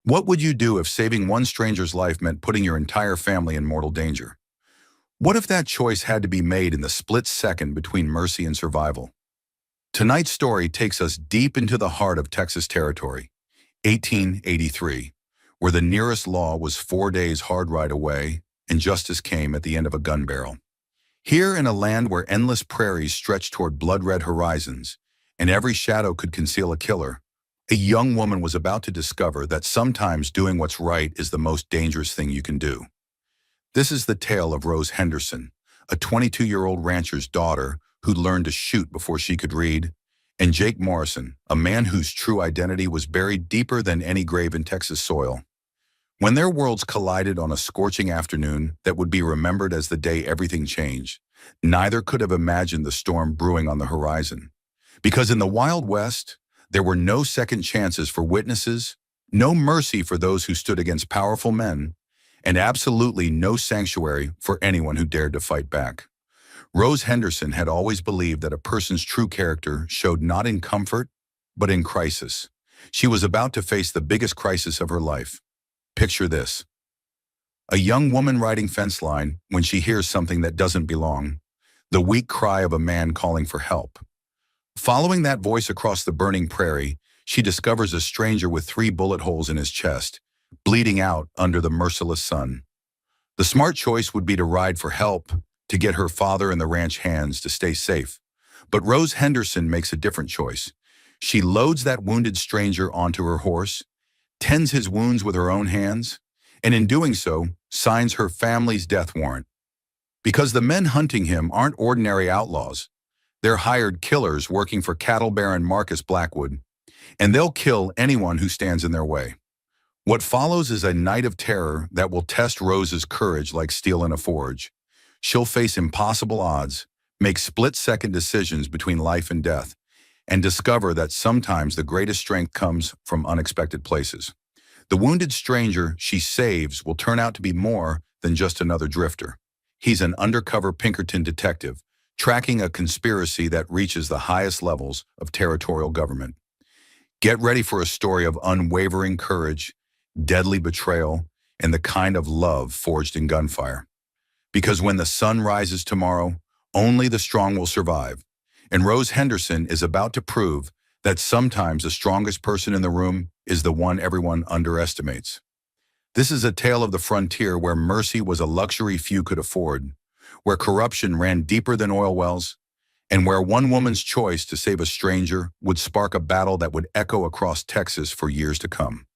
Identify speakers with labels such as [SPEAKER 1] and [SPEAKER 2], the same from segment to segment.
[SPEAKER 1] What would you do if saving one stranger's life meant putting your entire family in mortal danger? What if that choice had to be made in the split second between mercy and survival? Tonight's story takes us deep into the heart of Texas territory, 1883, where the nearest law was 4 days hard ride away and justice came at the end of a gun barrel. Here in a land where endless prairies stretched toward blood-red horizons and every shadow could conceal a killer, a young woman was about to discover that sometimes doing what's right is the most dangerous thing you can do. This is the tale of Rose Henderson, a 22-year-old rancher's daughter who'd learned to shoot before she could read, and Jake Morrison, a man whose true identity was buried deeper than any grave in Texas soil. When their worlds collided on a scorching afternoon that would be remembered as the day everything changed, neither could have imagined the storm brewing on the horizon. Because in the Wild West, there were no second chances for witnesses, no mercy for those who stood against powerful men, and absolutely no sanctuary for anyone who dared to fight back. Rose Henderson had always believed that a person's true character showed not in comfort, but in crisis. She was about to face the biggest crisis of her life. Picture this: a young woman riding fence line when she hears something that doesn't belong, the weak cry of a man calling for help. Following that voice across the burning prairie, she discovers a stranger with 3 bullet holes in his chest, bleeding out under the merciless sun. The smart choice would be to ride for help, to get her father and the ranch hands to stay safe. But Rose Henderson makes a different choice. She loads that wounded stranger onto her horse, tends his wounds with her own hands, and in doing so, signs her family's death warrant. Because the men hunting him aren't ordinary outlaws. They're hired killers working for cattle baron Marcus Blackwood, and they'll kill anyone who stands in their way. What follows is a night of terror that will test Rose's courage like steel in a forge. She'll face impossible odds, make split-second decisions between life and death, and discover that sometimes the greatest strength comes from unexpected places. The wounded stranger she saves will turn out to be more than just another drifter. He's an undercover Pinkerton detective, tracking a conspiracy that reaches the highest levels of territorial government. Get ready for a story of unwavering courage, deadly betrayal, and the kind of love forged in gunfire. Because when the sun rises tomorrow, only the strong will survive. And Rose Henderson is about to prove that sometimes the strongest person in the room is the one everyone underestimates. This is a tale of the frontier where mercy was a luxury few could afford, where corruption ran deeper than oil wells, and where one woman's choice to save a stranger would spark a battle that would echo across Texas for years to come.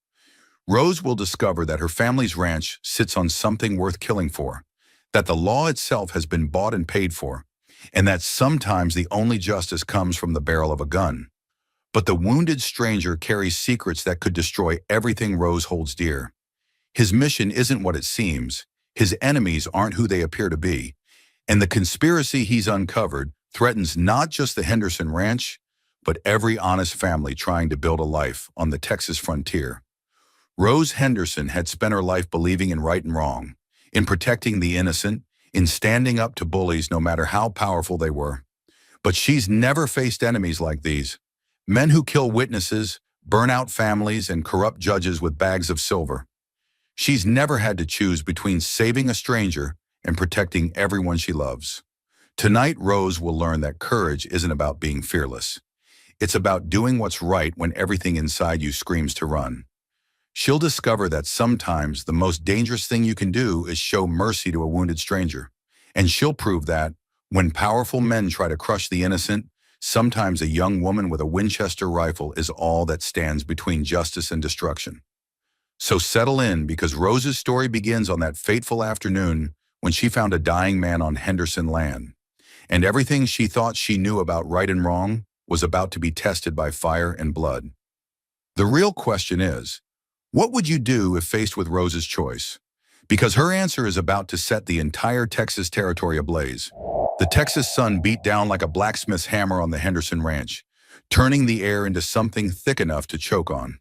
[SPEAKER 1] Rose will discover that her family's ranch sits on something worth killing for, that the law itself has been bought and paid for, and that sometimes the only justice comes from the barrel of a gun. But the wounded stranger carries secrets that could destroy everything Rose holds dear. His mission isn't what it seems, his enemies aren't who they appear to be, and the conspiracy he's uncovered threatens not just the Henderson Ranch, but every honest family trying to build a life on the Texas frontier. Rose Henderson had spent her life believing in right and wrong, in protecting the innocent, in standing up to bullies no matter how powerful they were. But she's never faced enemies like these. Men who kill witnesses, burn out families, and corrupt judges with bags of silver. She's never had to choose between saving a stranger and protecting everyone she loves. Tonight, Rose will learn that courage isn't about being fearless. It's about doing what's right when everything inside you screams to run. She'll discover that sometimes the most dangerous thing you can do is show mercy to a wounded stranger. And she'll prove that, when powerful men try to crush the innocent, sometimes a young woman with a Winchester rifle is all that stands between justice and destruction. So settle in, because Rose's story begins on that fateful afternoon when she found a dying man on Henderson land. And everything she thought she knew about right and wrong was about to be tested by fire and blood. The real question is, what would you do if faced with Rose's choice? Because her answer is about to set the entire Texas territory ablaze. The Texas sun beat down like a blacksmith's hammer on the Henderson Ranch, turning the air into something thick enough to choke on.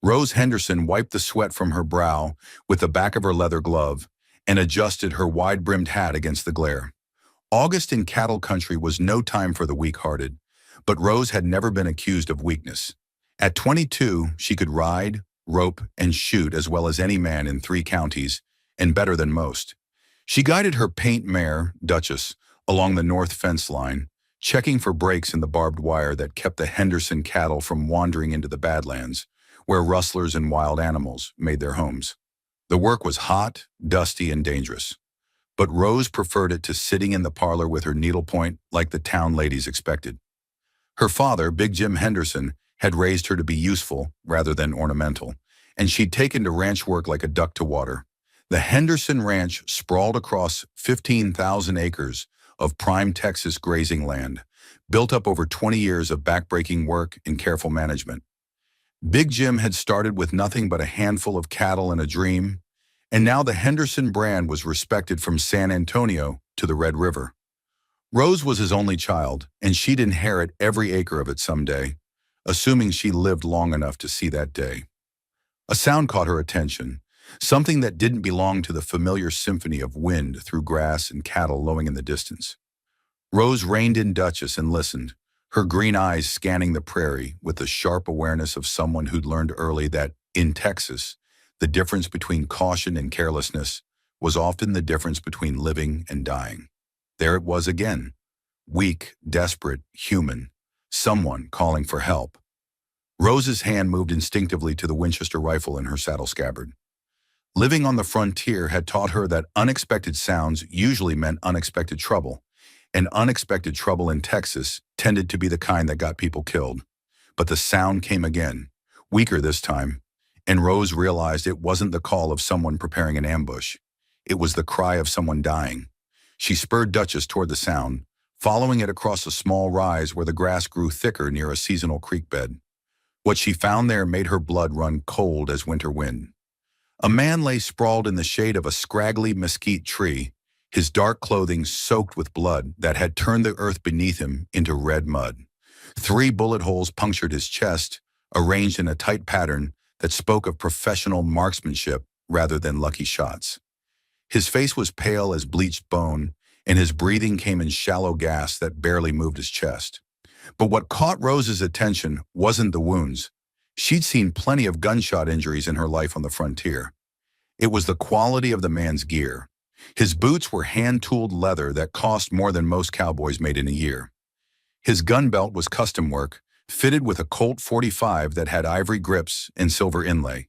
[SPEAKER 1] Rose Henderson wiped the sweat from her brow with the back of her leather glove and adjusted her wide-brimmed hat against the glare. August in cattle country was no time for the weak-hearted, but Rose had never been accused of weakness. At 22, she could ride, rope, and shoot as well as any man in 3 counties, and better than most. She guided her paint mare, Duchess, along the north fence line, checking for breaks in the barbed wire that kept the Henderson cattle from wandering into the Badlands, where rustlers and wild animals made their homes. The work was hot, dusty, and dangerous, but Rose preferred it to sitting in the parlor with her needlepoint like the town ladies expected. Her father, Big Jim Henderson, had raised her to be useful rather than ornamental, and she'd taken to ranch work like a duck to water. The Henderson Ranch sprawled across 15,000 acres of prime Texas grazing land, built up over 20 years of backbreaking work and careful management. Big Jim had started with nothing but a handful of cattle and a dream, and now the Henderson brand was respected from San Antonio to the Red River. Rose was his only child, and she'd inherit every acre of it someday, assuming she lived long enough to see that day. A sound caught her attention, something that didn't belong to the familiar symphony of wind through grass and cattle lowing in the distance. Rose reined in Duchess and listened, her green eyes scanning the prairie with the sharp awareness of someone who'd learned early that, in Texas, the difference between caution and carelessness was often the difference between living and dying. There it was again, weak, desperate, human, someone calling for help. Rose's hand moved instinctively to the Winchester rifle in her saddle scabbard. Living on the frontier had taught her that unexpected sounds usually meant unexpected trouble, and unexpected trouble in Texas tended to be the kind that got people killed. But the sound came again, weaker this time, and Rose realized it wasn't the call of someone preparing an ambush. It was the cry of someone dying. She spurred Duchess toward the sound, following it across a small rise where the grass grew thicker near a seasonal creek bed. What she found there made her blood run cold as winter wind. A man lay sprawled in the shade of a scraggly mesquite tree, his dark clothing soaked with blood that had turned the earth beneath him into red mud. 3 bullet holes punctured his chest, arranged in a tight pattern that spoke of professional marksmanship rather than lucky shots. His face was pale as bleached bone, and his breathing came in shallow gasps that barely moved his chest. But what caught Rose's attention wasn't the wounds. She'd seen plenty of gunshot injuries in her life on the frontier. It was the quality of the man's gear. His boots were hand-tooled leather that cost more than most cowboys made in a year. His gun belt was custom work, fitted with a Colt .45 that had ivory grips and silver inlay.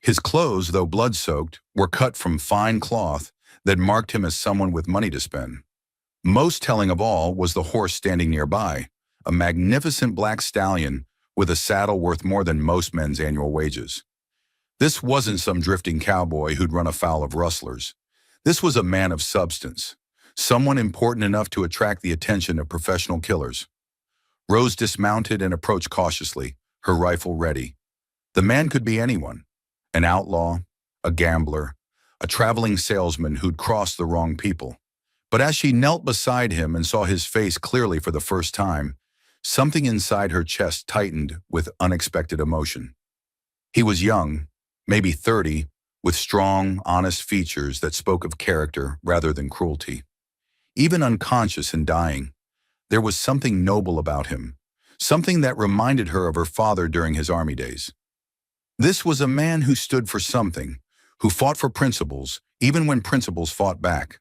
[SPEAKER 1] His clothes, though blood-soaked, were cut from fine cloth that marked him as someone with money to spend. Most telling of all was the horse standing nearby, a magnificent black stallion with a saddle worth more than most men's annual wages. This wasn't some drifting cowboy who'd run afoul of rustlers. This was a man of substance, someone important enough to attract the attention of professional killers. Rose dismounted and approached cautiously, her rifle ready. The man could be anyone, an outlaw, a gambler, a traveling salesman who'd crossed the wrong people. But as she knelt beside him and saw his face clearly for the first time, something inside her chest tightened with unexpected emotion. He was young, maybe 30, with strong, honest features that spoke of character rather than cruelty. Even unconscious and dying, there was something noble about him, something that reminded her of her father during his army days. This was a man who stood for something, who fought for principles, even when principles fought back.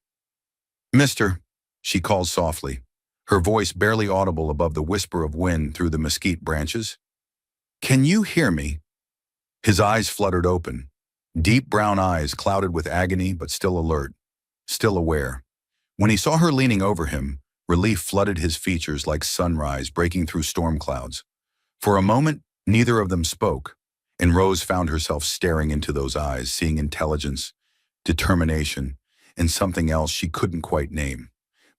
[SPEAKER 1] "Mister," she called softly, her voice barely audible above the whisper of wind through the mesquite branches. "Can you hear me?" His eyes fluttered open, deep brown eyes clouded with agony but still alert, still aware. When he saw her leaning over him, relief flooded his features like sunrise breaking through storm clouds. For a moment, neither of them spoke, and Rose found herself staring into those eyes, seeing intelligence, determination, and something else she couldn't quite name.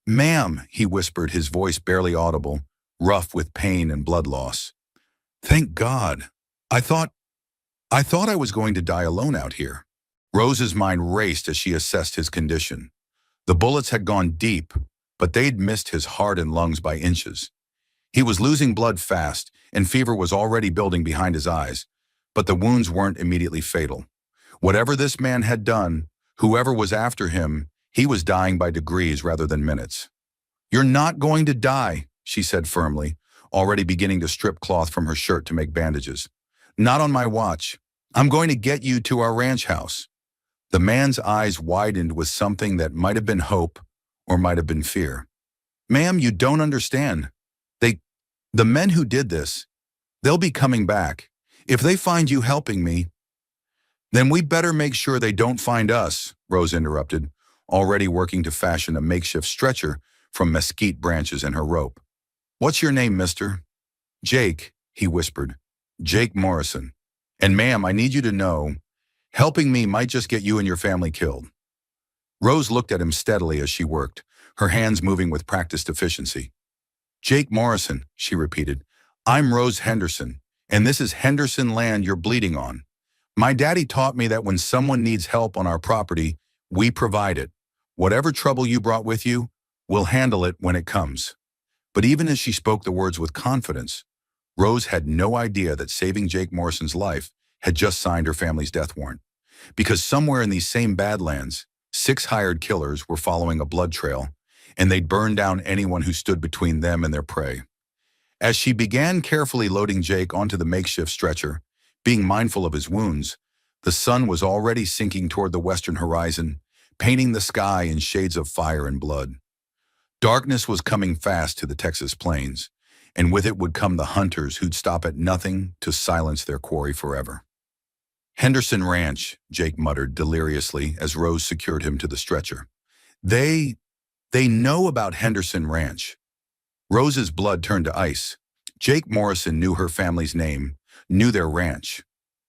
[SPEAKER 1] "Ma'am," he whispered, his voice barely audible, rough with pain and blood loss. "Thank God. I thought I was going to die alone out here." Rose's mind raced as she assessed his condition. The bullets had gone deep, but they'd missed his heart and lungs by inches. He was losing blood fast, and fever was already building behind his eyes, but the wounds weren't immediately fatal. Whatever this man had done, whoever was after him, he was dying by degrees rather than minutes. "You're not going to die," she said firmly, already beginning to strip cloth from her shirt to make bandages. "Not on my watch. I'm going to get you to our ranch house." The man's eyes widened with something that might have been hope or might have been fear. "Ma'am, you don't understand. They, the men who did this, they'll be coming back. If they find you helping me, then we better make sure they don't find us," Rose interrupted, already working to fashion a makeshift stretcher from mesquite branches and her rope. "What's your name, mister?" "Jake," he whispered. "Jake Morrison. And ma'am, I need you to know, helping me might just get you and your family killed." Rose looked at him steadily as she worked, her hands moving with practiced efficiency. "Jake Morrison," she repeated. "I'm Rose Henderson, and this is Henderson land you're bleeding on. My daddy taught me that when someone needs help on our property, we provide it. Whatever trouble you brought with you, we'll handle it when it comes." But even as she spoke the words with confidence, Rose had no idea that saving Jake Morrison's life had just signed her family's death warrant. Because somewhere in these same Badlands, 6 hired killers were following a blood trail, and they'd burn down anyone who stood between them and their prey. As she began carefully loading Jake onto the makeshift stretcher, being mindful of his wounds, the sun was already sinking toward the western horizon, painting the sky in shades of fire and blood. Darkness was coming fast to the Texas plains, and with it would come the hunters who'd stop at nothing to silence their quarry forever. "Henderson Ranch," Jake muttered deliriously as Rose secured him to the stretcher. They know about Henderson Ranch." Rose's blood turned to ice. Jake Morrison knew her family's name, knew their ranch.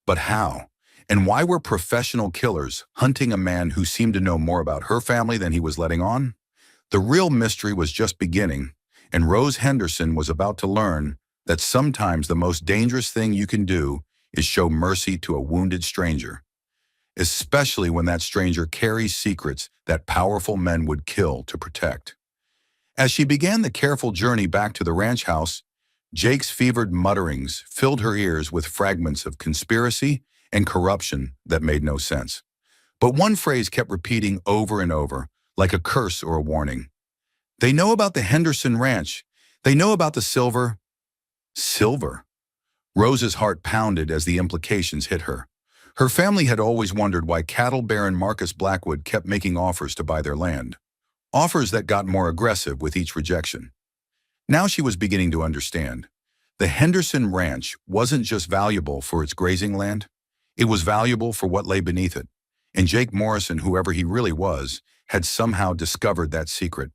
[SPEAKER 1] But how? And why were professional killers hunting a man who seemed to know more about her family than he was letting on? The real mystery was just beginning, and Rose Henderson was about to learn that sometimes the most dangerous thing you can do is show mercy to a wounded stranger, especially when that stranger carries secrets that powerful men would kill to protect. As she began the careful journey back to the ranch house, Jake's fevered mutterings filled her ears with fragments of conspiracy and corruption that made no sense. But one phrase kept repeating over and over, like a curse or a warning. "They know about the Henderson Ranch. They know about the silver." Silver? Rose's heart pounded as the implications hit her. Her family had always wondered why cattle baron Marcus Blackwood kept making offers to buy their land. Offers that got more aggressive with each rejection. Now she was beginning to understand. The Henderson Ranch wasn't just valuable for its grazing land. It was valuable for what lay beneath it. And Jake Morrison, whoever he really was, had somehow discovered that secret.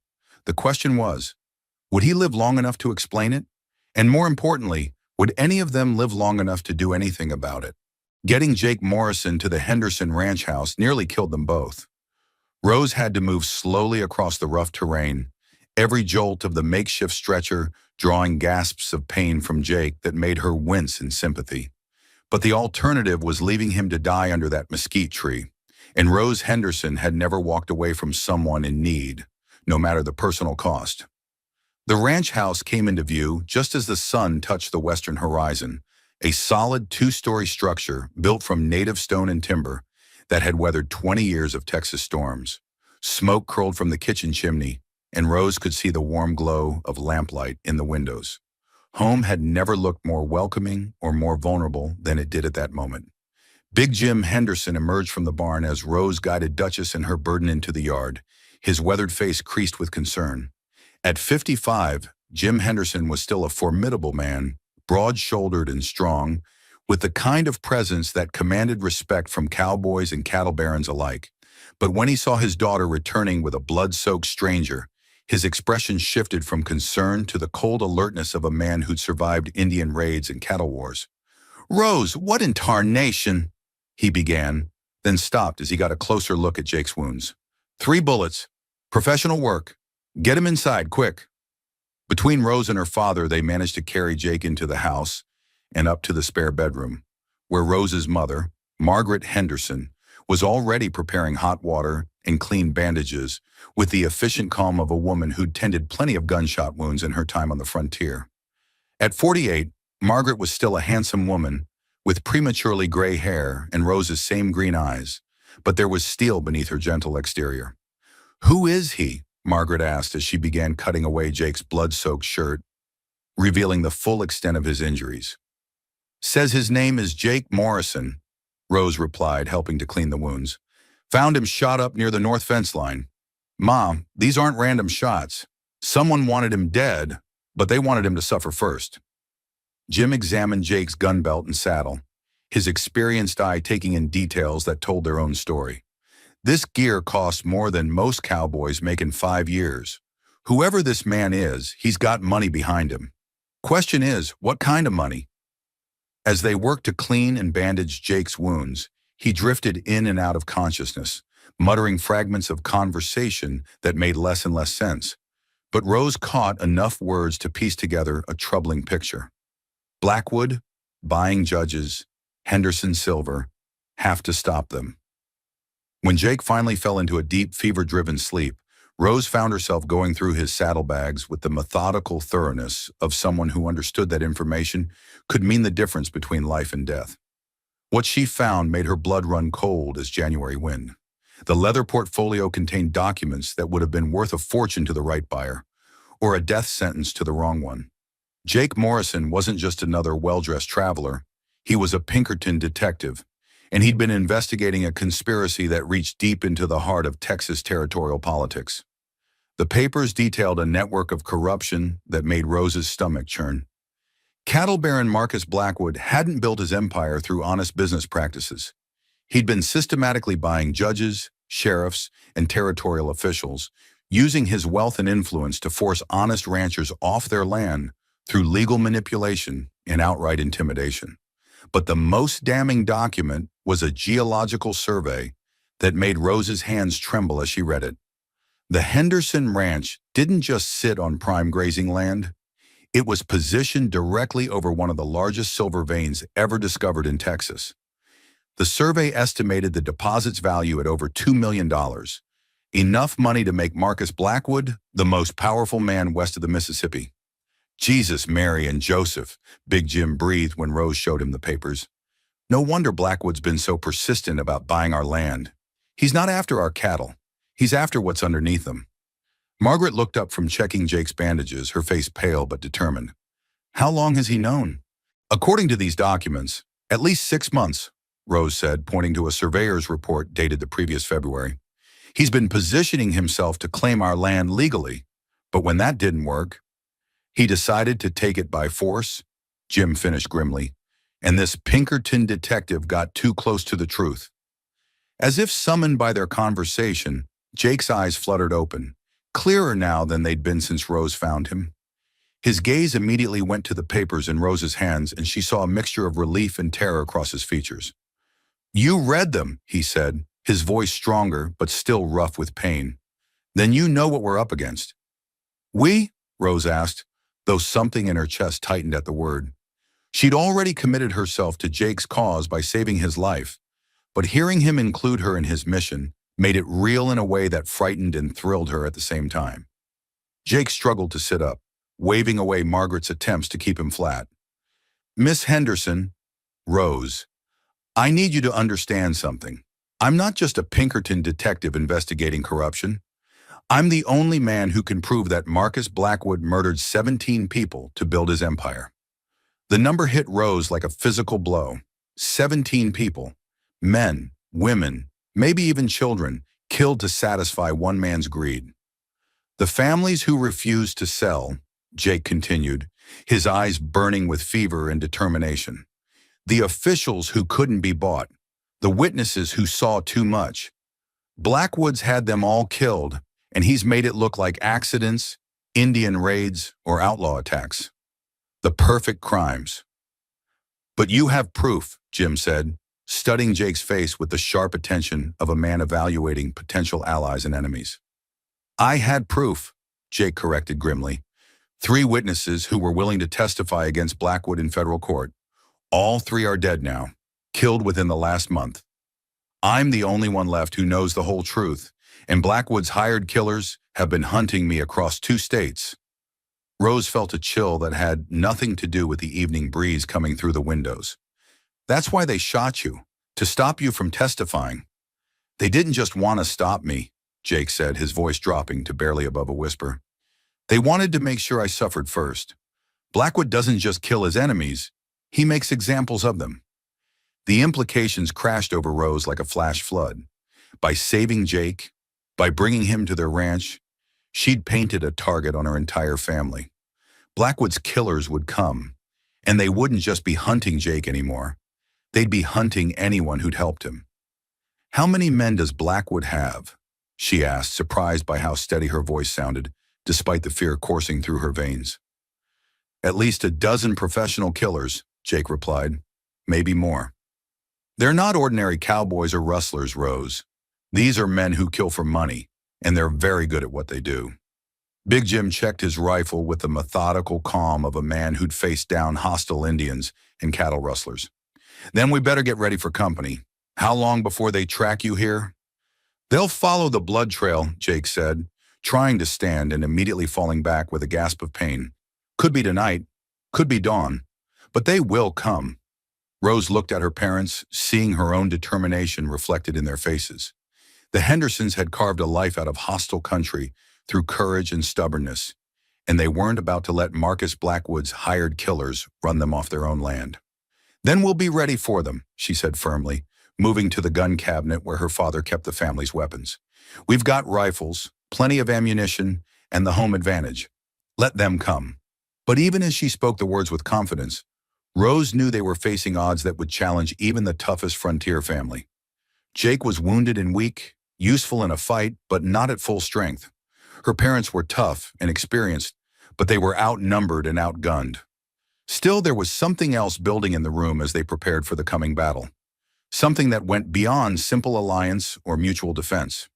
[SPEAKER 1] The question was, would he live long enough to explain it? And more importantly, would any of them live long enough to do anything about it? Getting Jake Morrison to the Henderson Ranch house nearly killed them both. Rose had to move slowly across the rough terrain, every jolt of the makeshift stretcher drawing gasps of pain from Jake that made her wince in sympathy. But the alternative was leaving him to die under that mesquite tree, and Rose Henderson had never walked away from someone in need, no matter the personal cost. The ranch house came into view just as the sun touched the western horizon, a solid 2-story structure built from native stone and timber that had weathered 20 years of Texas storms. Smoke curled from the kitchen chimney, and Rose could see the warm glow of lamplight in the windows. Home had never looked more welcoming or more vulnerable than it did at that moment. Big Jim Henderson emerged from the barn as Rose guided Duchess and her burden into the yard, his weathered face creased with concern. At 55, Jim Henderson was still a formidable man, broad-shouldered and strong, with the kind of presence that commanded respect from cowboys and cattle barons alike. But when he saw his daughter returning with a blood-soaked stranger, his expression shifted from concern to the cold alertness of a man who'd survived Indian raids and cattle wars. "Rose, what in tarnation?" he began, then stopped as he got a closer look at Jake's wounds. 3 bullets. Professional work. Get him inside, quick." Between Rose and her father, they managed to carry Jake into the house and up to the spare bedroom, where Rose's mother, Margaret Henderson, was already preparing hot water and clean bandages with the efficient calm of a woman who'd tended plenty of gunshot wounds in her time on the frontier. At 48, Margaret was still a handsome woman with prematurely gray hair and Rose's same green eyes, but there was steel beneath her gentle exterior. "Who is he?" Margaret asked as she began cutting away Jake's blood-soaked shirt, revealing the full extent of his injuries. "Says his name is Jake Morrison," Rose replied, helping to clean the wounds. Found him shot up near the north fence line. Mom, these aren't random shots. Someone wanted him dead, but they wanted him to suffer first. Jim examined Jake's gun belt and saddle, his experienced eye taking in details that told their own story. This gear cost more than most cowboys make in 5 years. Whoever this man is, he's got money behind him. Question is, what kind of money? As they worked to clean and bandage Jake's wounds, he drifted in and out of consciousness, muttering fragments of conversation that made less and less sense. But Rose caught enough words to piece together a troubling picture. Blackwood, buying judges, Henderson Silver, have to stop them. When Jake finally fell into a deep, fever-driven sleep, Rose found herself going through his saddlebags with the methodical thoroughness of someone who understood that information could mean the difference between life and death. What she found made her blood run cold as January wind. The leather portfolio contained documents that would have been worth a fortune to the right buyer, or a death sentence to the wrong one. Jake Morrison wasn't just another well-dressed traveler. He was a Pinkerton detective, and he'd been investigating a conspiracy that reached deep into the heart of Texas territorial politics. The papers detailed a network of corruption that made Rose's stomach churn. Cattle Baron Marcus Blackwood hadn't built his empire through honest business practices. He'd been systematically buying judges, sheriffs, and territorial officials, using his wealth and influence to force honest ranchers off their land through legal manipulation and outright intimidation. But the most damning document was a geological survey that made Rose's hands tremble as she read it. The Henderson Ranch didn't just sit on prime grazing land. It was positioned directly over one of the largest silver veins ever discovered in Texas. The survey estimated the deposit's value at over $2 million, enough money to make Marcus Blackwood the most powerful man west of the Mississippi. Jesus, Mary, and Joseph, Big Jim breathed when Rose showed him the papers. No wonder Blackwood's been so persistent about buying our land. He's not after our cattle. He's after what's underneath them. Margaret looked up from checking Jake's bandages, her face pale but determined. How long has he known? According to these documents, at least 6 months, Rose said, pointing to a surveyor's report dated the previous February. He's been positioning himself to claim our land legally, but when that didn't work, he decided to take it by force, Jim finished grimly, and this Pinkerton detective got too close to the truth. As if summoned by their conversation, Jake's eyes fluttered open, clearer now than they'd been since Rose found him. His gaze immediately went to the papers in Rose's hands, and she saw a mixture of relief and terror across his features. You read them, he said, his voice stronger but still rough with pain. Then you know what we're up against. We? Rose asked, though something in her chest tightened at the word. She'd already committed herself to Jake's cause by saving his life, but hearing him include her in his mission made it real in a way that frightened and thrilled her at the same time. Jake struggled to sit up, waving away Margaret's attempts to keep him flat. Miss Henderson, Rose, I need you to understand something. I'm not just a Pinkerton detective investigating corruption. I'm the only man who can prove that Marcus Blackwood murdered 17 people to build his empire. The number hit Rose like a physical blow. 17 people, men, women, maybe even children, killed to satisfy one man's greed. The families who refused to sell, Jake continued, his eyes burning with fever and determination. The officials who couldn't be bought, the witnesses who saw too much. Blackwood's had them all killed, and he's made it look like accidents, Indian raids, or outlaw attacks. The perfect crimes. But you have proof, Jim said, studying Jake's face with the sharp attention of a man evaluating potential allies and enemies. I had proof, Jake corrected grimly. 3 witnesses who were willing to testify against Blackwood in federal court. All 3 are dead now, killed within the last month. I'm the only one left who knows the whole truth, and Blackwood's hired killers have been hunting me across 2 states. Rose felt a chill that had nothing to do with the evening breeze coming through the windows. That's why they shot you, to stop you from testifying. They didn't just want to stop me, Jake said, his voice dropping to barely above a whisper. They wanted to make sure I suffered first. Blackwood doesn't just kill his enemies, he makes examples of them. The implications crashed over Rose like a flash flood. By saving Jake, by bringing him to their ranch, she'd painted a target on her entire family. Blackwood's killers would come, and they wouldn't just be hunting Jake anymore. They'd be hunting anyone who'd helped him. "How many men does Blackwood have?" she asked, surprised by how steady her voice sounded, despite the fear coursing through her veins. "At least a dozen professional killers," Jake replied. "Maybe more." "They're not ordinary cowboys or rustlers, Rose. These are men who kill for money, and they're very good at what they do." Big Jim checked his rifle with the methodical calm of a man who'd faced down hostile Indians and cattle rustlers. "Then we better get ready for company. How long before they track you here?" "They'll follow the blood trail," Jake said, trying to stand and immediately falling back with a gasp of pain. "Could be tonight, could be dawn, but they will come." Rose looked at her parents, seeing her own determination reflected in their faces. The Hendersons had carved a life out of hostile country through courage and stubbornness, and they weren't about to let Marcus Blackwood's hired killers run them off their own land. "Then we'll be ready for them," she said firmly, moving to the gun cabinet where her father kept the family's weapons. "We've got rifles, plenty of ammunition, and the home advantage. Let them come." But even as she spoke the words with confidence, Rose knew they were facing odds that would challenge even the toughest frontier family. Jake was wounded and weak, useful in a fight, but not at full strength. Her parents were tough and experienced, but they were outnumbered and outgunned. Still, there was something else building in the room as they prepared for the coming battle. Something that went beyond simple alliance or mutual defense.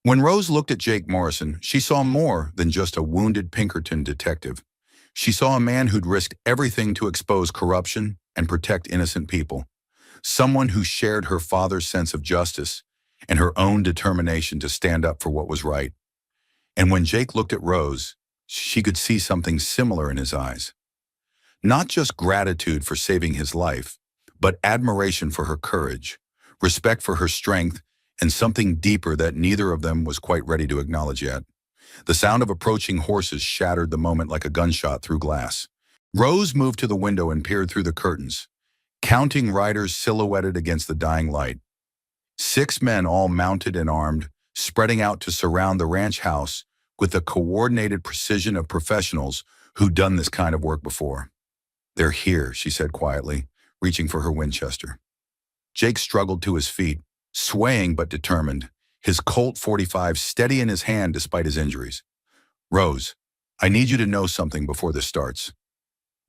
[SPEAKER 1] When Rose looked at Jake Morrison, she saw more than just a wounded Pinkerton detective. She saw a man who'd risked everything to expose corruption and protect innocent people. Someone who shared her father's sense of justice and her own determination to stand up for what was right. And when Jake looked at Rose, she could see something similar in his eyes. Not just gratitude for saving his life, but admiration for her courage, respect for her strength, and something deeper that neither of them was quite ready to acknowledge yet. The sound of approaching horses shattered the moment like a gunshot through glass. Rose moved to the window and peered through the curtains, counting riders silhouetted against the dying light. 6 men, all mounted and armed, spreading out to surround the ranch house with the coordinated precision of professionals who'd done this kind of work before. "They're here," she said quietly, reaching for her Winchester. Jake struggled to his feet, swaying but determined, his Colt .45 steady in his hand despite his injuries. "Rose, I need you to know something before this starts.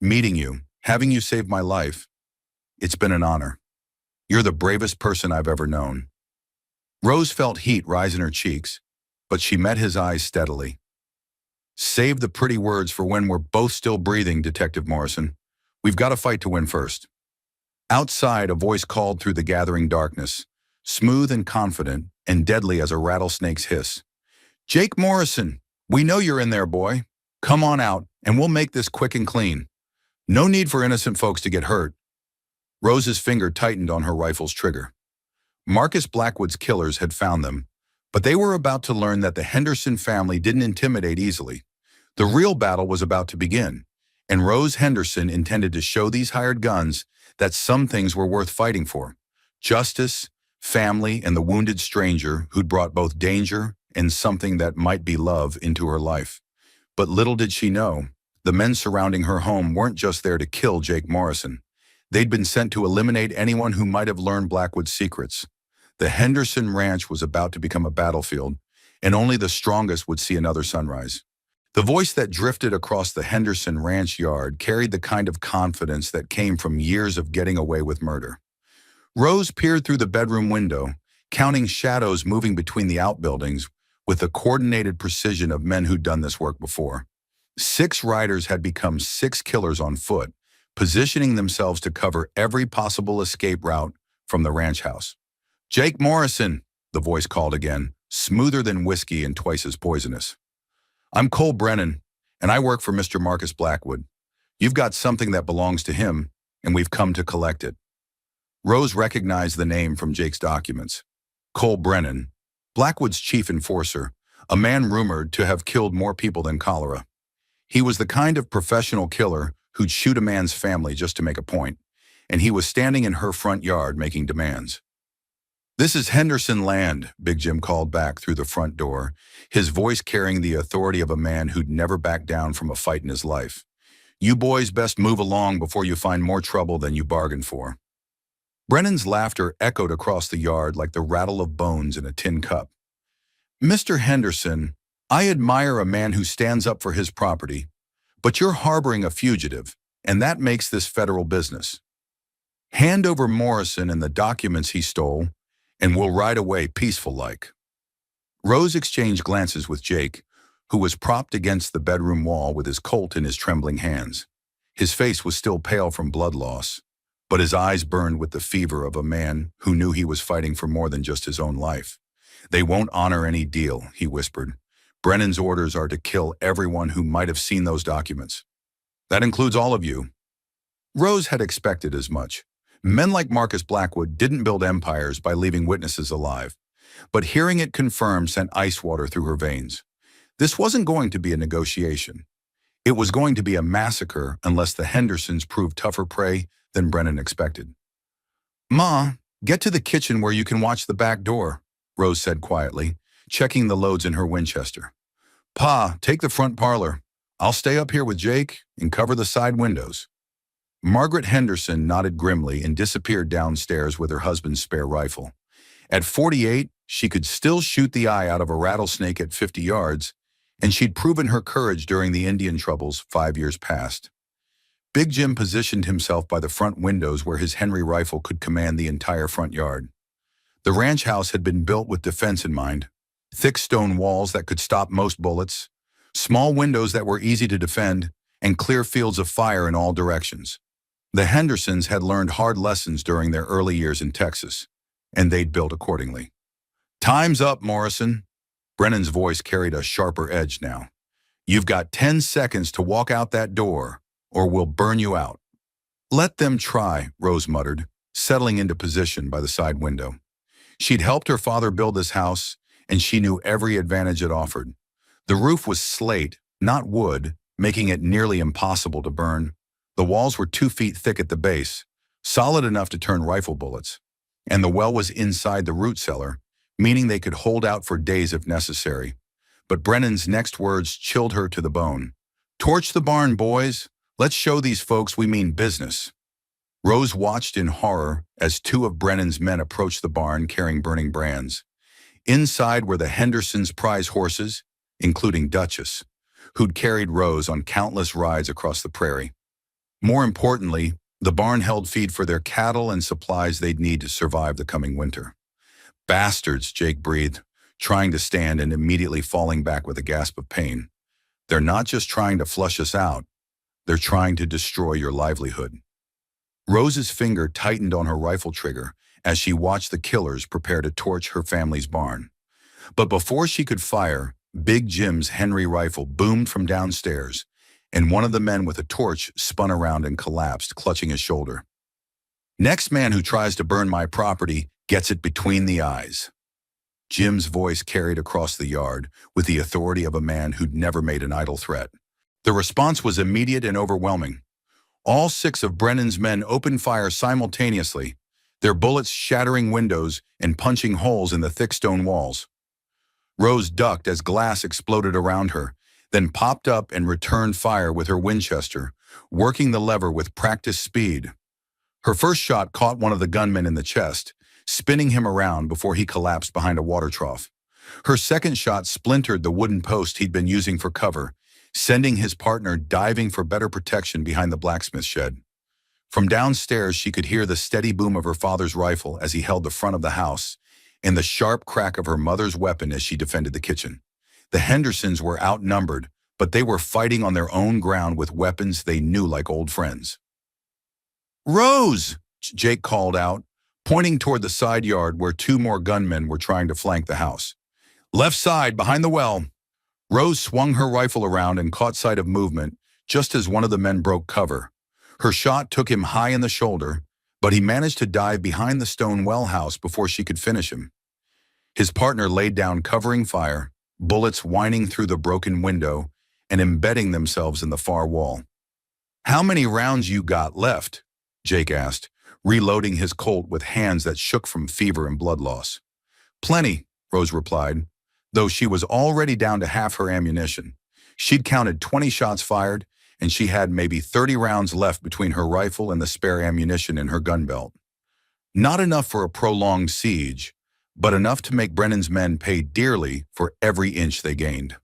[SPEAKER 1] Meeting you, having you save my life, it's been an honor. You're the bravest person I've ever known." Rose felt heat rise in her cheeks, but she met his eyes steadily. "Save the pretty words for when we're both still breathing, Detective Morrison. We've got a fight to win first." Outside, a voice called through the gathering darkness, smooth and confident, and deadly as a rattlesnake's hiss. "Jake Morrison, we know you're in there, boy. Come on out, and we'll make this quick and clean. No need for innocent folks to get hurt." Rose's finger tightened on her rifle's trigger. Marcus Blackwood's killers had found them, but they were about to learn that the Henderson family didn't intimidate easily. The real battle was about to begin, and Rose Henderson intended to show these hired guns that some things were worth fighting for: justice, family, and the wounded stranger who'd brought both danger and something that might be love into her life. But little did she know, the men surrounding her home weren't just there to kill Jake Morrison. They'd been sent to eliminate anyone who might have learned Blackwood's secrets. The Henderson Ranch was about to become a battlefield, and only the strongest would see another sunrise. The voice that drifted across the Henderson Ranch yard carried the kind of confidence that came from years of getting away with murder. Rose peered through the bedroom window, counting shadows moving between the outbuildings with the coordinated precision of men who'd done this work before. 6 riders had become 6 killers on foot, positioning themselves to cover every possible escape route from the ranch house. "Jake Morrison," the voice called again, smoother than whiskey and twice as poisonous. "I'm Cole Brennan, and I work for Mr. Marcus Blackwood. You've got something that belongs to him, and we've come to collect it." Rose recognized the name from Jake's documents. Cole Brennan, Blackwood's chief enforcer, a man rumored to have killed more people than cholera. He was the kind of professional killer who'd shoot a man's family just to make a point, and he was standing in her front yard making demands. "This is Henderson land," Big Jim called back through the front door, his voice carrying the authority of a man who'd never backed down from a fight in his life. "You boys best move along before you find more trouble than you bargained for." Brennan's laughter echoed across the yard like the rattle of bones in a tin cup. "Mr. Henderson, I admire a man who stands up for his property, but you're harboring a fugitive, and that makes this federal business. Hand over Morrison and the documents he stole, and we'll ride away peaceful-like." Rose exchanged glances with Jake, who was propped against the bedroom wall with his Colt in his trembling hands. His face was still pale from blood loss, but his eyes burned with the fever of a man who knew he was fighting for more than just his own life. "They won't honor any deal," he whispered. "Brennan's orders are to kill everyone who might have seen those documents. That includes all of you." Rose had expected as much. Men like Marcus Blackwood didn't build empires by leaving witnesses alive, but hearing it confirmed sent ice water through her veins. This wasn't going to be a negotiation. It was going to be a massacre unless the Hendersons proved tougher prey than Brennan expected. "Ma, get to the kitchen where you can watch the back door," Rose said quietly, checking the loads in her Winchester. "Pa, take the front parlor. I'll stay up here with Jake and cover the side windows." Margaret Henderson nodded grimly and disappeared downstairs with her husband's spare rifle. At 48, she could still shoot the eye out of a rattlesnake at 50 yards, and she'd proven her courage during the Indian troubles 5 years past. Big Jim positioned himself by the front windows where his Henry rifle could command the entire front yard. The ranch house had been built with defense in mind: thick stone walls that could stop most bullets, small windows that were easy to defend, and clear fields of fire in all directions. The Hendersons had learned hard lessons during their early years in Texas, and they'd built accordingly. "Time's up, Morrison." Brennan's voice carried a sharper edge now. "You've got 10 seconds to walk out that door, or we'll burn you out." "Let them try," Rose muttered, settling into position by the side window. She'd helped her father build this house, and she knew every advantage it offered. The roof was slate, not wood, making it nearly impossible to burn. The walls were 2 feet thick at the base, solid enough to turn rifle bullets, and the well was inside the root cellar, meaning they could hold out for days if necessary. But Brennan's next words chilled her to the bone. "Torch the barn, boys. Let's show these folks we mean business." Rose watched in horror as 2 of Brennan's men approached the barn carrying burning brands. Inside were the Hendersons' prize horses, including Duchess, who'd carried Rose on countless rides across the prairie. More importantly, the barn held feed for their cattle and supplies they'd need to survive the coming winter. "Bastards," Jake breathed, trying to stand and immediately falling back with a gasp of pain. "They're not just trying to flush us out, they're trying to destroy your livelihood." Rose's finger tightened on her rifle trigger as she watched the killers prepare to torch her family's barn. But before she could fire, Big Jim's Henry rifle boomed from downstairs, and one of the men with a torch spun around and collapsed, clutching his shoulder. "Next man who tries to burn my property gets it between the eyes." Jim's voice carried across the yard with the authority of a man who'd never made an idle threat. The response was immediate and overwhelming. All 6 of Brennan's men opened fire simultaneously, their bullets shattering windows and punching holes in the thick stone walls. Rose ducked as glass exploded around her, then popped up and returned fire with her Winchester, working the lever with practiced speed. Her first shot caught one of the gunmen in the chest, spinning him around before he collapsed behind a water trough. Her second shot splintered the wooden post he'd been using for cover, sending his partner diving for better protection behind the blacksmith shed. From downstairs, she could hear the steady boom of her father's rifle as he held the front of the house, and the sharp crack of her mother's weapon as she defended the kitchen. The Hendersons were outnumbered, but they were fighting on their own ground with weapons they knew like old friends. "Rose!" Jake called out, pointing toward the side yard where 2 more gunmen were trying to flank the house. "Left side, behind the well." Rose swung her rifle around and caught sight of movement just as one of the men broke cover. Her shot took him high in the shoulder, but he managed to dive behind the stone well house before she could finish him. His partner laid down covering fire, bullets whining through the broken window and embedding themselves in the far wall. "How many rounds you got left?" Jake asked, reloading his Colt with hands that shook from fever and blood loss. "Plenty," Rose replied, though she was already down to half her ammunition. She'd counted 20 shots fired, and she had maybe 30 rounds left between her rifle and the spare ammunition in her gun belt. Not enough for a prolonged siege, but enough to make Brennan's men pay dearly for every inch they gained.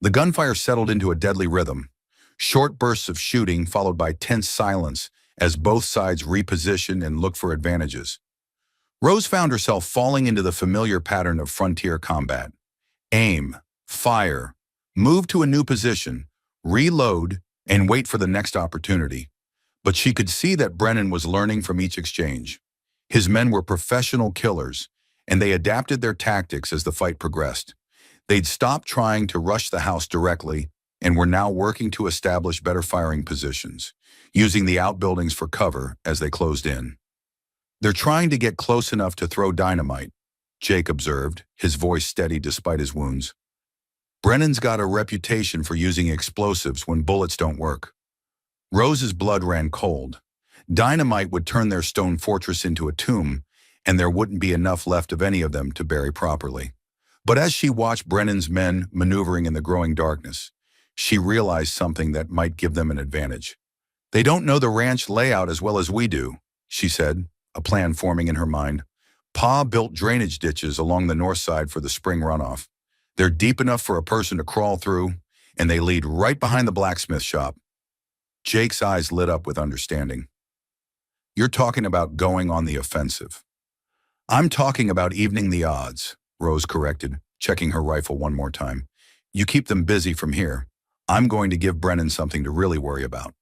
[SPEAKER 1] The gunfire settled into a deadly rhythm. Short bursts of shooting followed by tense silence as both sides repositioned and looked for advantages. Rose found herself falling into the familiar pattern of frontier combat. Aim, fire, move to a new position, reload, and wait for the next opportunity. But she could see that Brennan was learning from each exchange. His men were professional killers, and they adapted their tactics as the fight progressed. They'd stopped trying to rush the house directly and were now working to establish better firing positions, using the outbuildings for cover as they closed in. "They're trying to get close enough to throw dynamite," Jake observed, his voice steady despite his wounds. "Brennan's got a reputation for using explosives when bullets don't work." Rose's blood ran cold. Dynamite would turn their stone fortress into a tomb, and there wouldn't be enough left of any of them to bury properly. But as she watched Brennan's men maneuvering in the growing darkness, she realized something that might give them an advantage. "They don't know the ranch layout as well as we do," she said, a plan forming in her mind. "Pa built drainage ditches along the north side for the spring runoff. They're deep enough for a person to crawl through, and they lead right behind the blacksmith shop." Jake's eyes lit up with understanding. "You're talking about going on the offensive." "I'm talking about evening the odds," Rose corrected, checking her rifle one more time. "You keep them busy from here. I'm going to give Brennan something to really worry about."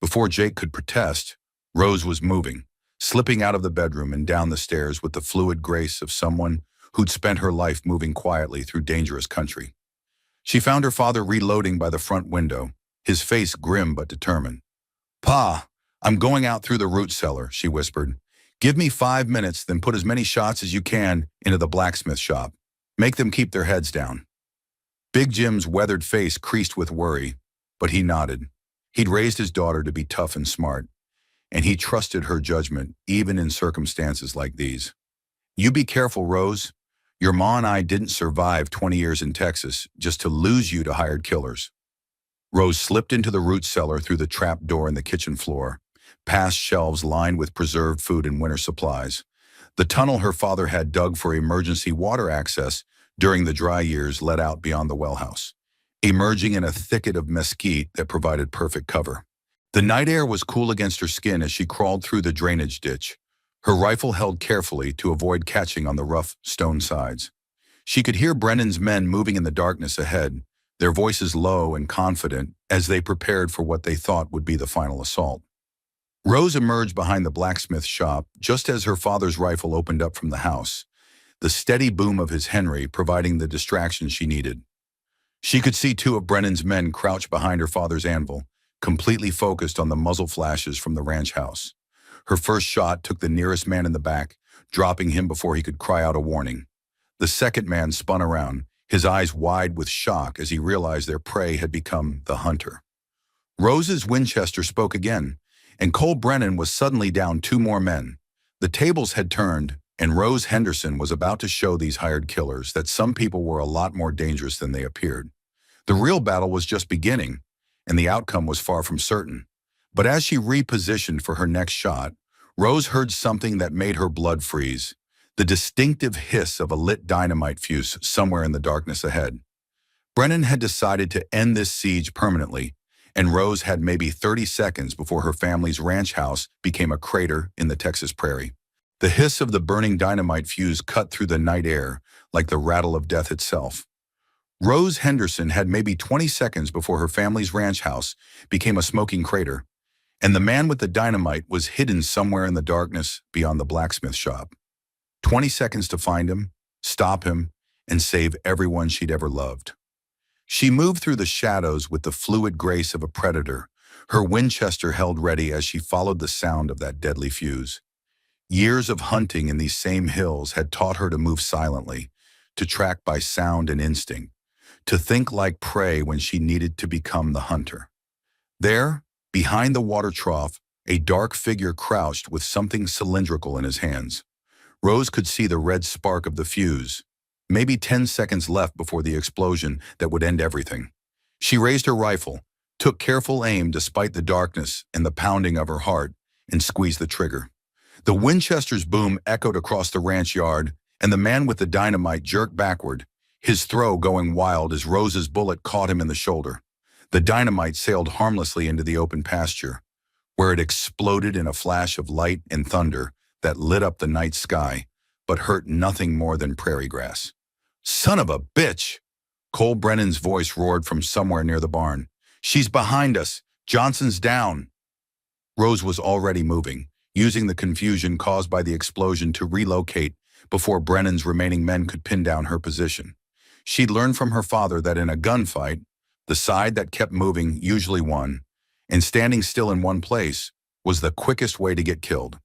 [SPEAKER 1] Before Jake could protest, Rose was moving, slipping out of the bedroom and down the stairs with the fluid grace of someone who'd spent her life moving quietly through dangerous country. She found her father reloading by the front window, his face grim but determined. "Pa, I'm going out through the root cellar," she whispered. "Give me 5 minutes, then put as many shots as you can into the blacksmith shop. Make them keep their heads down." Big Jim's weathered face creased with worry, but he nodded. He'd raised his daughter to be tough and smart, and he trusted her judgment even in circumstances like these. "You be careful, Rose. Your ma and I didn't survive 20 years in Texas just to lose you to hired killers." Rose slipped into the root cellar through the trap door in the kitchen floor, past shelves lined with preserved food and winter supplies. The tunnel her father had dug for emergency water access during the dry years led out beyond the well house, emerging in a thicket of mesquite that provided perfect cover. The night air was cool against her skin as she crawled through the drainage ditch, her rifle held carefully to avoid catching on the rough stone sides. She could hear Brennan's men moving in the darkness ahead, their voices low and confident as they prepared for what they thought would be the final assault. Rose emerged behind the blacksmith shop just as her father's rifle opened up from the house, the steady boom of his Henry providing the distraction she needed. She could see 2 of Brennan's men crouch behind her father's anvil, completely focused on the muzzle flashes from the ranch house. Her first shot took the nearest man in the back, dropping him before he could cry out a warning. The second man spun around, his eyes wide with shock as he realized their prey had become the hunter. Rose's Winchester spoke again, and Cole Brennan was suddenly down 2 more men. The tables had turned, and Rose Henderson was about to show these hired killers that some people were a lot more dangerous than they appeared. The real battle was just beginning, and the outcome was far from certain. But as she repositioned for her next shot, Rose heard something that made her blood freeze, the distinctive hiss of a lit dynamite fuse somewhere in the darkness ahead. Brennan had decided to end this siege permanently, and Rose had maybe 30 seconds before her family's ranch house became a crater in the Texas prairie. The hiss of the burning dynamite fuse cut through the night air like the rattle of death itself. Rose Henderson had maybe 20 seconds before her family's ranch house became a smoking crater, and the man with the dynamite was hidden somewhere in the darkness beyond the blacksmith shop. 20 seconds to find him, stop him, and save everyone she'd ever loved. She moved through the shadows with the fluid grace of a predator, her Winchester held ready as she followed the sound of that deadly fuse. Years of hunting in these same hills had taught her to move silently, to track by sound and instinct, to think like prey when she needed to become the hunter. There, behind the water trough, A dark figure crouched with something cylindrical in his hands. Rose could see the red spark of the fuse. Maybe 10 seconds left before the explosion that would end everything. She raised her rifle, took careful aim despite the darkness and the pounding of her heart, and squeezed the trigger. The Winchester's boom echoed across the ranch yard, and the man with the dynamite jerked backward, his throw going wild as Rose's bullet caught him in the shoulder. The dynamite sailed harmlessly into the open pasture, where it exploded in a flash of light and thunder that lit up the night sky, but hurt nothing more than prairie grass. "Son of a bitch!" Cole Brennan's voice roared from somewhere near the barn. "She's behind us! Johnson's down!" Rose was already moving, using the confusion caused by the explosion to relocate before Brennan's remaining men could pin down her position. She'd learned from her father that in a gunfight, the side that kept moving usually won, and standing still in one place was the quickest way to get killed.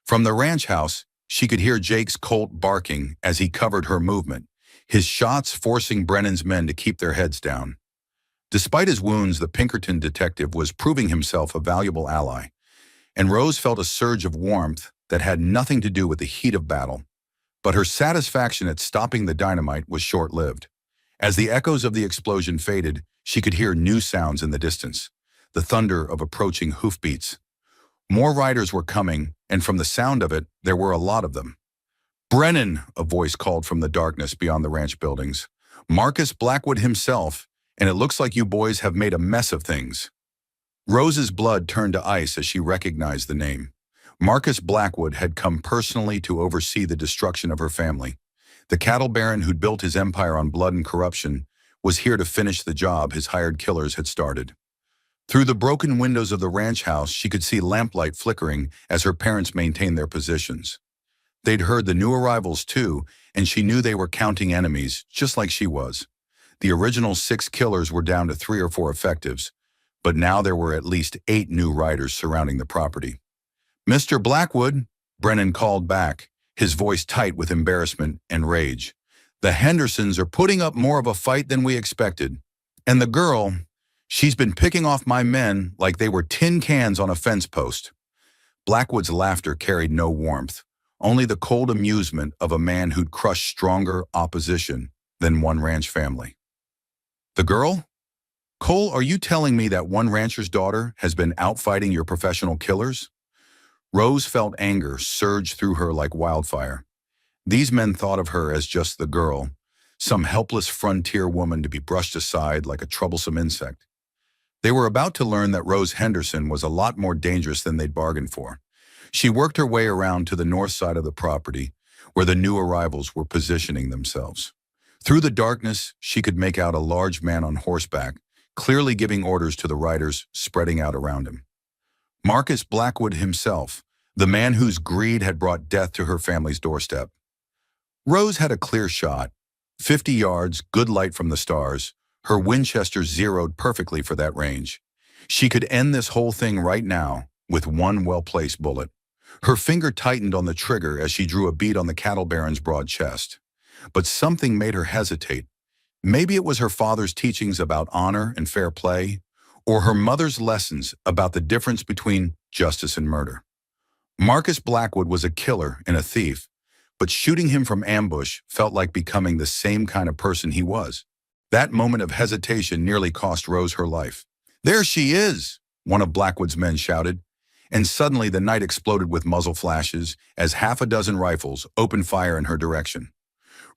[SPEAKER 1] From the ranch house, she could hear Jake's Colt barking as he covered her movement, his shots forcing Brennan's men to keep their heads down. Despite his wounds, the Pinkerton detective was proving himself a valuable ally, and Rose felt a surge of warmth that had nothing to do with the heat of battle. But her satisfaction at stopping the dynamite was short-lived. As the echoes of the explosion faded, she could hear new sounds in the distance, the thunder of approaching hoofbeats. More riders were coming, and from the sound of it, there were a lot of them. "Brennan," a voice called from the darkness beyond the ranch buildings. "Marcus Blackwood himself, and it looks like you boys have made a mess of things." Rose's blood turned to ice as she recognized the name. Marcus Blackwood had come personally to oversee the destruction of her family. The cattle baron who'd built his empire on blood and corruption was here to finish the job his hired killers had started. Through the broken windows of the ranch house, she could see lamplight flickering as her parents maintained their positions. They'd heard the new arrivals too, and she knew they were counting enemies, just like she was. The original 6 killers were down to 3 or 4 effectives, but now there were at least 8 new riders surrounding the property. "Mr. Blackwood," Brennan called back, his voice tight with embarrassment and rage. "The Hendersons are putting up more of a fight than we expected. And the girl, she's been picking off my men like they were tin cans on a fence post." Blackwood's laughter carried no warmth, only the cold amusement of a man who'd crushed stronger opposition than one ranch family. "The girl? Cole, are you telling me that one rancher's daughter has been outfighting your professional killers?" Rose felt anger surge through her like wildfire. These men thought of her as just the girl, some helpless frontier woman to be brushed aside like a troublesome insect. They were about to learn that Rose Henderson was a lot more dangerous than they'd bargained for. She worked her way around to the north side of the property, where the new arrivals were positioning themselves. Through the darkness, she could make out a large man on horseback, clearly giving orders to the riders spreading out around him. Marcus Blackwood himself, the man whose greed had brought death to her family's doorstep. Rose had a clear shot, 50 yards, good light from the stars. Her Winchester zeroed perfectly for that range. She could end this whole thing right now with one well-placed bullet. Her finger tightened on the trigger as she drew a bead on the cattle baron's broad chest. But something made her hesitate. Maybe it was her father's teachings about honor and fair play, or her mother's lessons about the difference between justice and murder. Marcus Blackwood was a killer and a thief, but shooting him from ambush felt like becoming the same kind of person he was. That moment of hesitation nearly cost Rose her life. "There she is!" one of Blackwood's men shouted, and suddenly the night exploded with muzzle flashes as half a dozen rifles opened fire in her direction.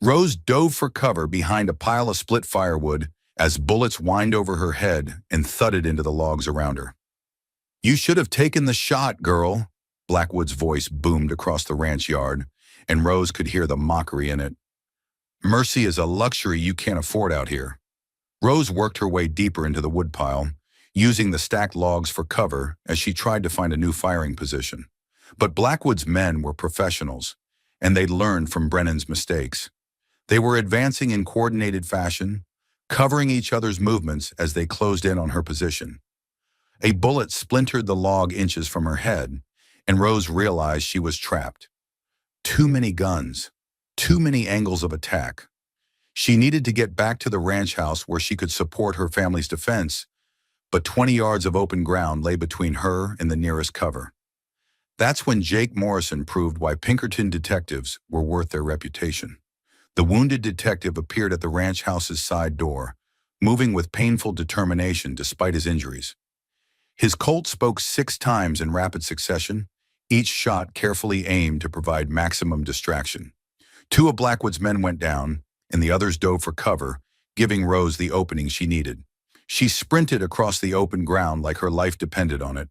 [SPEAKER 1] Rose dove for cover behind a pile of split firewood as bullets whined over her head and thudded into the logs around her. "You should have taken the shot, girl," Blackwood's voice boomed across the ranch yard, and Rose could hear the mockery in it. "Mercy is a luxury you can't afford out here." Rose worked her way deeper into the woodpile, using the stacked logs for cover as she tried to find a new firing position. But Blackwood's men were professionals, and they'd learned from Brennan's mistakes. They were advancing in coordinated fashion, covering each other's movements as they closed in on her position. A bullet splintered the log inches from her head, and Rose realized she was trapped. Too many guns, too many angles of attack. She needed to get back to the ranch house where she could support her family's defense, but 20 yards of open ground lay between her and the nearest cover. That's when Jake Morrison proved why Pinkerton detectives were worth their reputation. The wounded detective appeared at the ranch house's side door, moving with painful determination despite his injuries. His Colt spoke 6 times in rapid succession, each shot carefully aimed to provide maximum distraction. 2 of Blackwood's men went down, and the others dove for cover, giving Rose the opening she needed. She sprinted across the open ground like her life depended on it,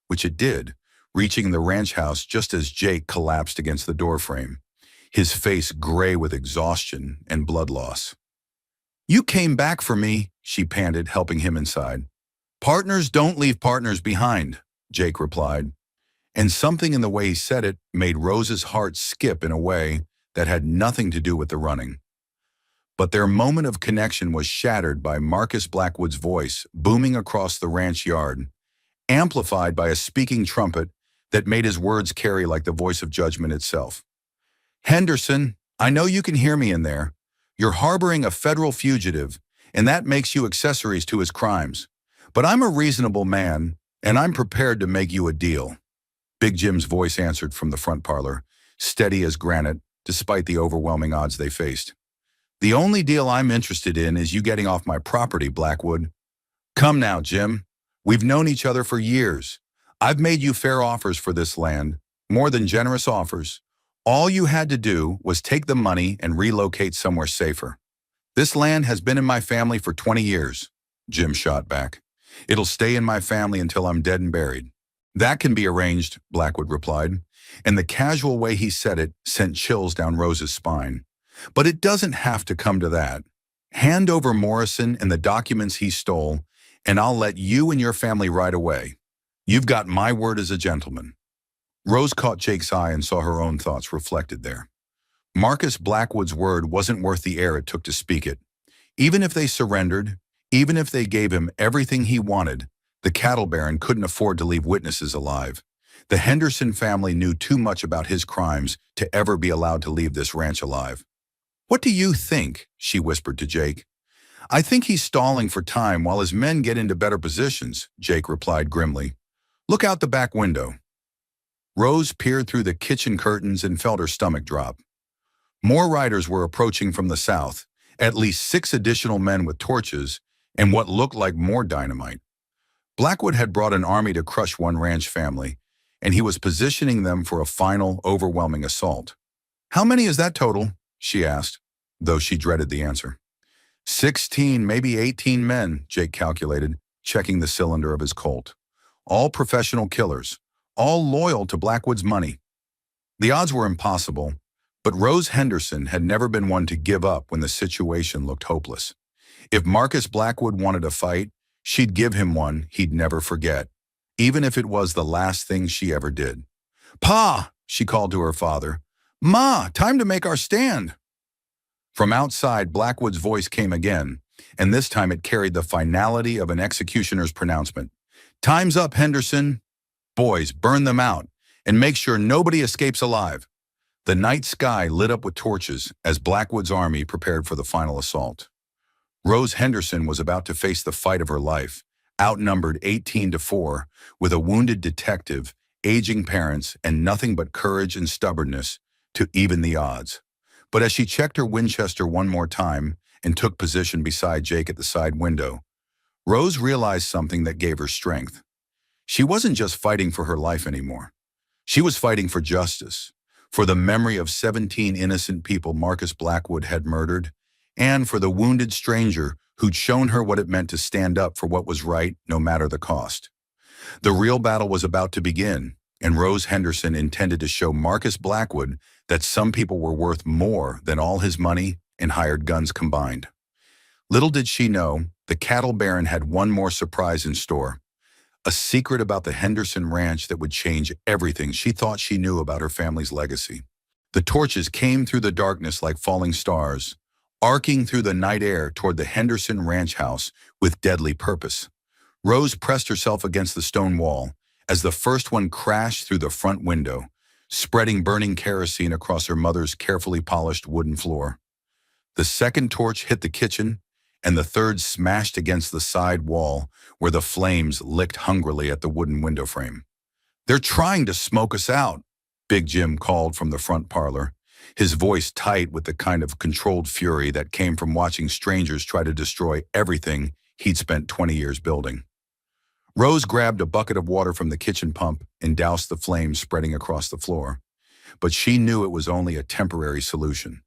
[SPEAKER 1] which it did, reaching the ranch house just as Jake collapsed against the doorframe, his face gray with exhaustion and blood loss. "You came back for me," she panted, helping him inside. "Partners don't leave partners behind," Jake replied. And something in the way he said it made Rose's heart skip in a way that had nothing to do with the running. But their moment of connection was shattered by Marcus Blackwood's voice booming across the ranch yard, amplified by a speaking trumpet that made his words carry like the voice of judgment itself. "Henderson, I know you can hear me in there. You're harboring a federal fugitive, and that makes you accessories to his crimes. But I'm a reasonable man, and I'm prepared to make you a deal." Big Jim's voice answered from the front parlor, steady as granite, despite the overwhelming odds they faced. "The only deal I'm interested in is you getting off my property, Blackwood. Come now, Jim. We've known each other for years. I've made you fair offers for this land, more than generous offers. All you had to do was take the money and relocate somewhere safer. This land has been in my family for 20 years, Jim shot back. It'll stay in my family until I'm dead and buried. That can be arranged, Blackwood replied, and the casual way he said it sent chills down Rose's spine. But it doesn't have to come to that. Hand over Morrison and the documents he stole, and I'll let you and your family ride away. You've got my word as a gentleman. Rose caught Jake's eye and saw her own thoughts reflected there. Marcus Blackwood's word wasn't worth the air it took to speak it. Even if they surrendered, even if they gave him everything he wanted, the cattle baron couldn't afford to leave witnesses alive. The Henderson family knew too much about his crimes to ever be allowed to leave this ranch alive. "What do you think?" she whispered to Jake. "I think he's stalling for time while his men get into better positions," Jake replied grimly. "Look out the back window." Rose peered through the kitchen curtains and felt her stomach drop. More riders were approaching from the south, at least 6 additional men with torches and what looked like more dynamite. Blackwood had brought an army to crush one ranch family, and he was positioning them for a final, overwhelming assault. "How many is that total?" she asked, though she dreaded the answer. 16, maybe 18 men, Jake calculated, checking the cylinder of his Colt. All professional killers, all loyal to Blackwood's money. The odds were impossible, but Rose Henderson had never been one to give up when the situation looked hopeless. If Marcus Blackwood wanted a fight, she'd give him one he'd never forget, even if it was the last thing she ever did. "Pa!" she called to her father. "Ma, time to make our stand." From outside, Blackwood's voice came again, and this time it carried the finality of an executioner's pronouncement. "Time's up, Henderson. Boys, burn them out, and make sure nobody escapes alive." The night sky lit up with torches as Blackwood's army prepared for the final assault. Rose Henderson was about to face the fight of her life, outnumbered 18-4, with a wounded detective, aging parents, and nothing but courage and stubbornness to even the odds. But as she checked her Winchester one more time and took position beside Jake at the side window, Rose realized something that gave her strength. She wasn't just fighting for her life anymore. She was fighting for justice, for the memory of 17 innocent people Marcus Blackwood had murdered, and for the wounded stranger who'd shown her what it meant to stand up for what was right no matter the cost. The real battle was about to begin, and Rose Henderson intended to show Marcus Blackwood that some people were worth more than all his money and hired guns combined. Little did she know, the cattle baron had one more surprise in store. A secret about the Henderson ranch that would change everything she thought she knew about her family's legacy. The torches came through the darkness like falling stars, arcing through the night air toward the Henderson ranch house with deadly purpose. Rose pressed herself against the stone wall as the first one crashed through the front window, spreading burning kerosene across her mother's carefully polished wooden floor. The second torch hit the kitchen, and the third smashed against the side wall where the flames licked hungrily at the wooden window frame. "They're trying to smoke us out," Big Jim called from the front parlor, his voice tight with the kind of controlled fury that came from watching strangers try to destroy everything he'd spent 20 years building. Rose grabbed a bucket of water from the kitchen pump and doused the flames spreading across the floor. But she knew it was only a temporary solution.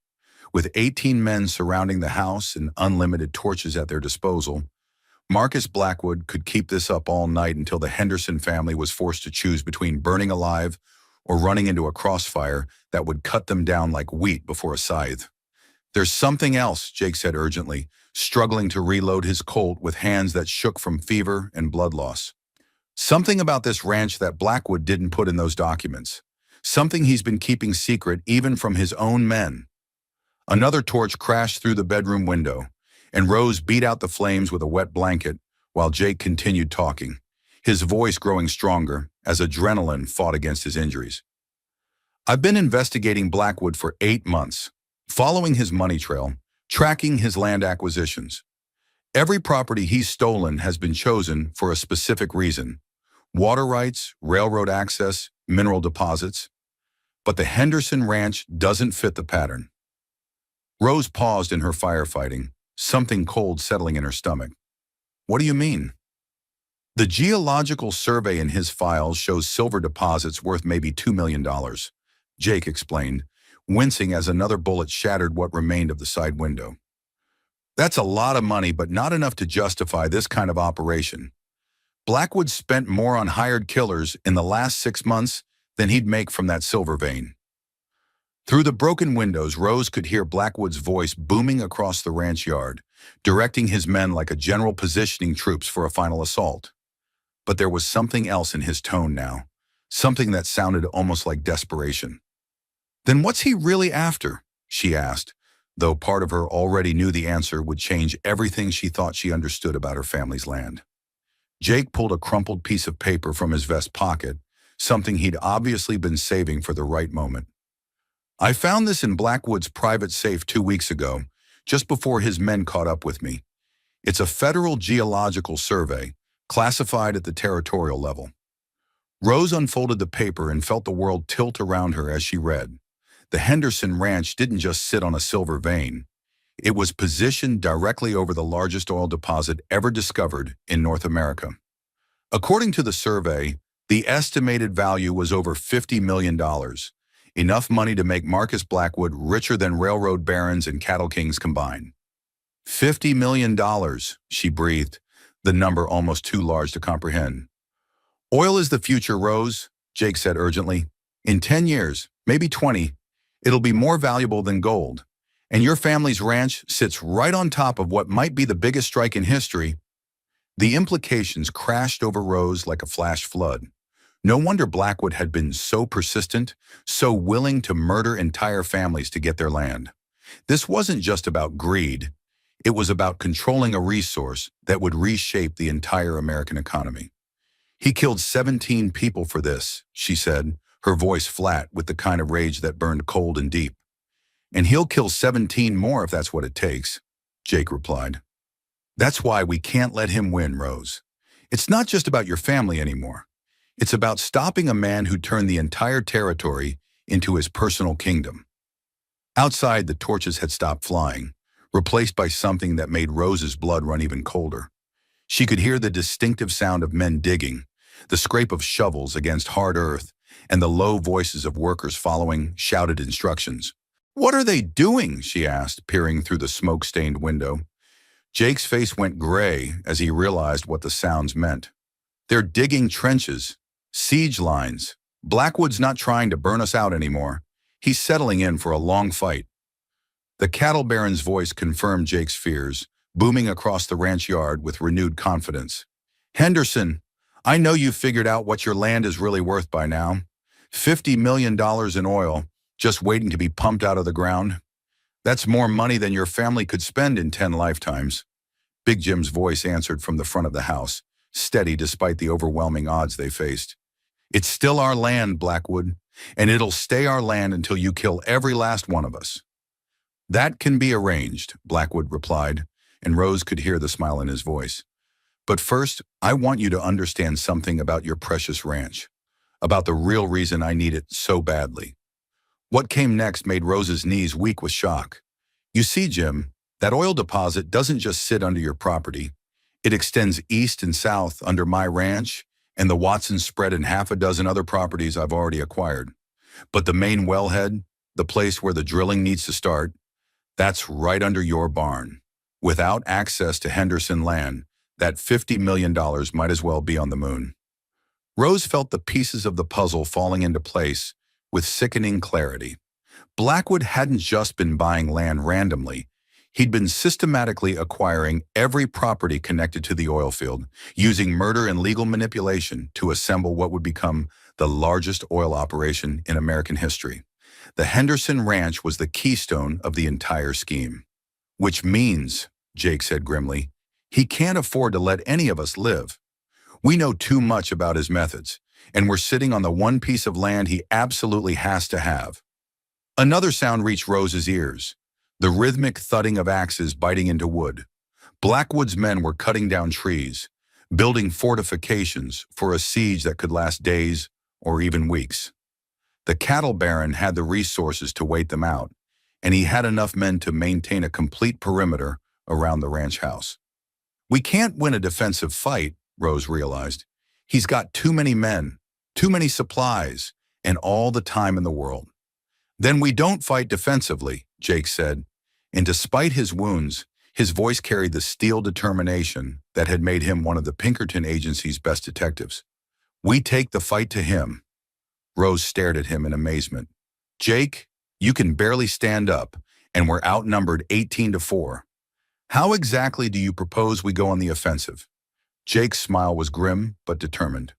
[SPEAKER 1] With 18 men surrounding the house and unlimited torches at their disposal, Marcus Blackwood could keep this up all night until the Henderson family was forced to choose between burning alive or running into a crossfire that would cut them down like wheat before a scythe. "There's something else," Jake said urgently, struggling to reload his Colt with hands that shook from fever and blood loss. "Something about this ranch that Blackwood didn't put in those documents. Something he's been keeping secret even from his own men." Another torch crashed through the bedroom window, and Rose beat out the flames with a wet blanket while Jake continued talking, his voice growing stronger as adrenaline fought against his injuries. "I've been investigating Blackwood for 8 months, following his money trail, tracking his land acquisitions. Every property he's stolen has been chosen for a specific reason: water rights, railroad access, mineral deposits. But the Henderson Ranch doesn't fit the pattern." Rose paused in her firefighting, something cold settling in her stomach. "What do you mean?" "The geological survey in his files shows silver deposits worth maybe $2 million, Jake explained, wincing as another bullet shattered what remained of the side window. "That's a lot of money, but not enough to justify this kind of operation. Blackwood spent more on hired killers in the last 6 months than he'd make from that silver vein." Through the broken windows, Rose could hear Blackwood's voice booming across the ranch yard, directing his men like a general positioning troops for a final assault. But there was something else in his tone now, something that sounded almost like desperation. "Then what's he really after?" she asked, though part of her already knew the answer would change everything she thought she understood about her family's land. Jake pulled a crumpled piece of paper from his vest pocket, something he'd obviously been saving for the right moment. "I found this in Blackwood's private safe 2 weeks ago, just before his men caught up with me. It's a federal geological survey, classified at the territorial level." Rose unfolded the paper and felt the world tilt around her as she read. The Henderson Ranch didn't just sit on a silver vein. It was positioned directly over the largest oil deposit ever discovered in North America. According to the survey, the estimated value was over $50 million, enough money to make Marcus Blackwood richer than railroad barons and cattle kings combined. $50 million, she breathed, the number almost too large to comprehend. "Oil is the future, Rose," Jake said urgently. "In 10 years, maybe 20, it'll be more valuable than gold. And your family's ranch sits right on top of what might be the biggest strike in history." The implications crashed over Rose like a flash flood. No wonder Blackwood had been so persistent, so willing to murder entire families to get their land. This wasn't just about greed. It was about controlling a resource that would reshape the entire American economy. "He killed 17 people for this," she said, her voice flat with the kind of rage that burned cold and deep. "And he'll kill 17 more if that's what it takes," Jake replied. "That's why we can't let him win, Rose. It's not just about your family anymore. It's about stopping a man who turned the entire territory into his personal kingdom." Outside, the torches had stopped flying, replaced by something that made Rose's blood run even colder. She could hear the distinctive sound of men digging, the scrape of shovels against hard earth, and the low voices of workers following shouted instructions. "What are they doing?" she asked, peering through the smoke-stained window. Jake's face went gray as he realized what the sounds meant. "They're digging trenches, siege lines. Blackwood's not trying to burn us out anymore. He's settling in for a long fight." The cattle baron's voice confirmed Jake's fears, booming across the ranch yard with renewed confidence. "Henderson, I know you've figured out what your land is really worth by now. $50 million in oil, just waiting to be pumped out of the ground. That's more money than your family could spend in 10 lifetimes." Big Jim's voice answered from the front of the house, steady despite the overwhelming odds they faced. "It's still our land, Blackwood, and it'll stay our land until you kill every last one of us." "That can be arranged," Blackwood replied, and Rose could hear the smile in his voice. "But first, I want you to understand something about your precious ranch, about the real reason I need it so badly." What came next made Rose's knees weak with shock. "You see, Jim, that oil deposit doesn't just sit under your property. It extends east and south under my ranch and the Watsons spread in half a dozen other properties I've already acquired. But the main wellhead, the place where the drilling needs to start, that's right under your barn. Without access to Henderson land, that $50 million might as well be on the moon." Rose felt the pieces of the puzzle falling into place with sickening clarity. Blackwood hadn't just been buying land randomly. He'd been systematically acquiring every property connected to the oil field, using murder and legal manipulation to assemble what would become the largest oil operation in American history. The Henderson Ranch was the keystone of the entire scheme. "Which means," Jake said grimly, "he can't afford to let any of us live. We know too much about his methods, and we're sitting on the one piece of land he absolutely has to have." Another sound reached Rose's ears, the rhythmic thudding of axes biting into wood. Blackwood's men were cutting down trees, building fortifications for a siege that could last days or even weeks. The cattle baron had the resources to wait them out, and he had enough men to maintain a complete perimeter around the ranch house. "We can't win a defensive fight," Rose realized. "He's got too many men, too many supplies, and all the time in the world." "Then we don't fight defensively," Jake said, and despite his wounds, his voice carried the steel determination that had made him one of the Pinkerton Agency's best detectives. "We take the fight to him." Rose stared at him in amazement. "Jake, you can barely stand up, and we're outnumbered 18-4. How exactly do you propose we go on the offensive?" Jake's smile was grim but determined.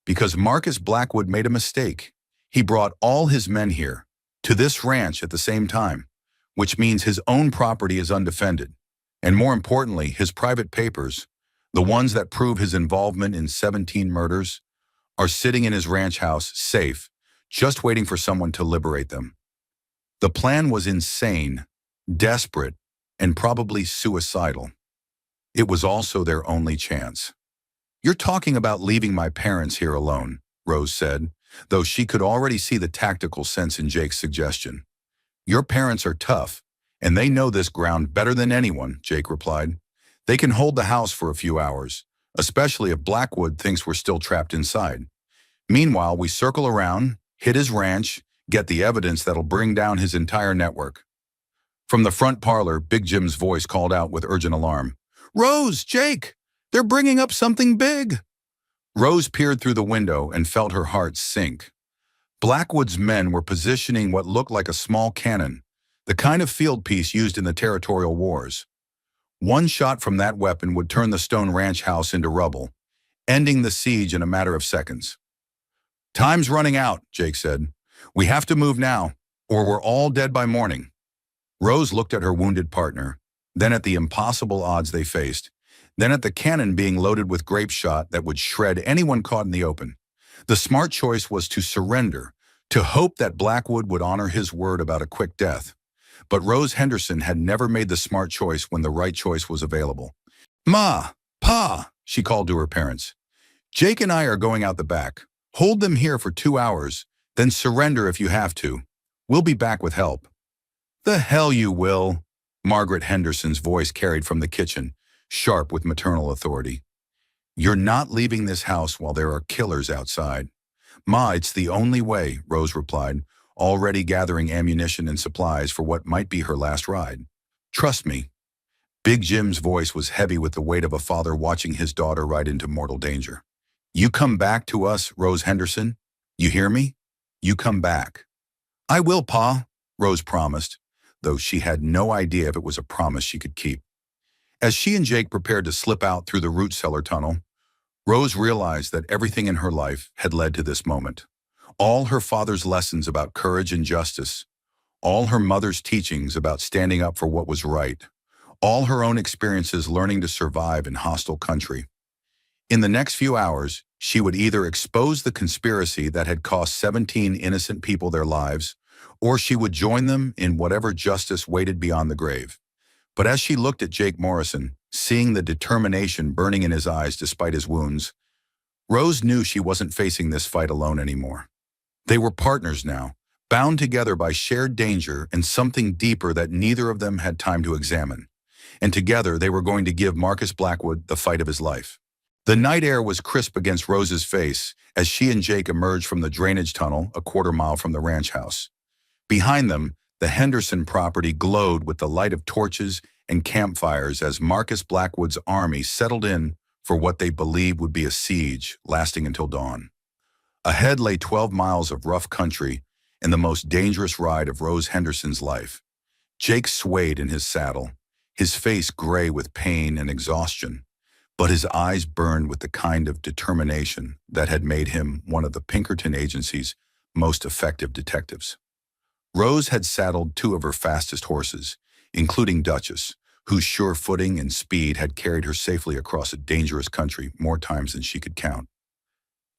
[SPEAKER 1] "Because Marcus Blackwood made a mistake. He brought all his men here, to this ranch at the same time, which means his own property is undefended. And more importantly, his private papers, the ones that prove his involvement in 17 murders, are sitting in his ranch house, safe, just waiting for someone to liberate them." The plan was insane, desperate, and probably suicidal. It was also their only chance. "You're talking about leaving my parents here alone," Rose said, though she could already see the tactical sense in Jake's suggestion. "Your parents are tough, and they know this ground better than anyone," Jake replied. "They can hold the house for a few hours, especially if Blackwood thinks we're still trapped inside. Meanwhile, we circle around, hit his ranch, get the evidence that'll bring down his entire network." From the front parlor, Big Jim's voice called out with urgent alarm. "Rose, Jake, they're bringing up something big." Rose peered through the window and felt her heart sink. Blackwood's men were positioning what looked like a small cannon, the kind of field piece used in the territorial wars. One shot from that weapon would turn the stone ranch house into rubble, ending the siege in a matter of seconds. "Time's running out," Jake said. "We have to move now, or we're all dead by morning." Rose looked at her wounded partner, then at the impossible odds they faced, then at the cannon being loaded with grape shot that would shred anyone caught in the open. The smart choice was to surrender, to hope that Blackwood would honor his word about a quick death. But Rose Henderson had never made the smart choice when the right choice was available. "Ma, Pa," she called to her parents. "Jake and I are going out the back. Hold them here for 2 hours, then surrender if you have to. We'll be back with help." "The hell you will," Margaret Henderson's voice carried from the kitchen, sharp with maternal authority. "You're not leaving this house while there are killers outside." "Ma, it's the only way," Rose replied, already gathering ammunition and supplies for what might be her last ride. "Trust me." Big Jim's voice was heavy with the weight of a father watching his daughter ride into mortal danger. "You come back to us, Rose Henderson. You hear me? You come back." "I will, Pa," Rose promised, though she had no idea if it was a promise she could keep. As she and Jake prepared to slip out through the root cellar tunnel, Rose realized that everything in her life had led to this moment. All her father's lessons about courage and justice, all her mother's teachings about standing up for what was right, all her own experiences learning to survive in hostile country. In the next few hours, she would either expose the conspiracy that had cost 17 innocent people their lives, or she would join them in whatever justice waited beyond the grave. But as she looked at Jake Morrison, seeing the determination burning in his eyes despite his wounds, Rose knew she wasn't facing this fight alone anymore. They were partners now, bound together by shared danger and something deeper that neither of them had time to examine. And together they were going to give Marcus Blackwood the fight of his life. The night air was crisp against Rose's face as she and Jake emerged from the drainage tunnel a quarter-mile from the ranch house. Behind them, the Henderson property glowed with the light of torches and campfires as Marcus Blackwood's army settled in for what they believed would be a siege lasting until dawn. Ahead lay 12 miles of rough country and the most dangerous ride of Rose Henderson's life. Jake swayed in his saddle, his face gray with pain and exhaustion, but his eyes burned with the kind of determination that had made him one of the Pinkerton Agency's most effective detectives. Rose had saddled two of her fastest horses, including Duchess, whose sure footing and speed had carried her safely across a dangerous country more times than she could count.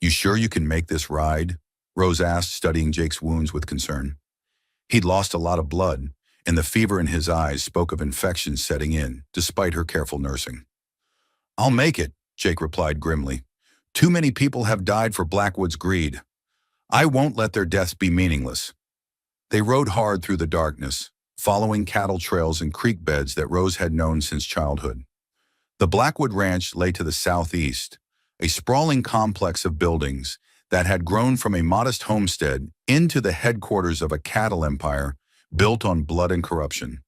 [SPEAKER 1] "You sure you can make this ride?" Rose asked, studying Jake's wounds with concern. He'd lost a lot of blood, and the fever in his eyes spoke of infection setting in, despite her careful nursing. "I'll make it," Jake replied grimly. "Too many people have died for Blackwood's greed. I won't let their deaths be meaningless." They rode hard through the darkness, following cattle trails and creek beds that Rose had known since childhood. The Blackwood Ranch lay to the southeast, a sprawling complex of buildings that had grown from a modest homestead into the headquarters of a cattle empire built on blood and corruption.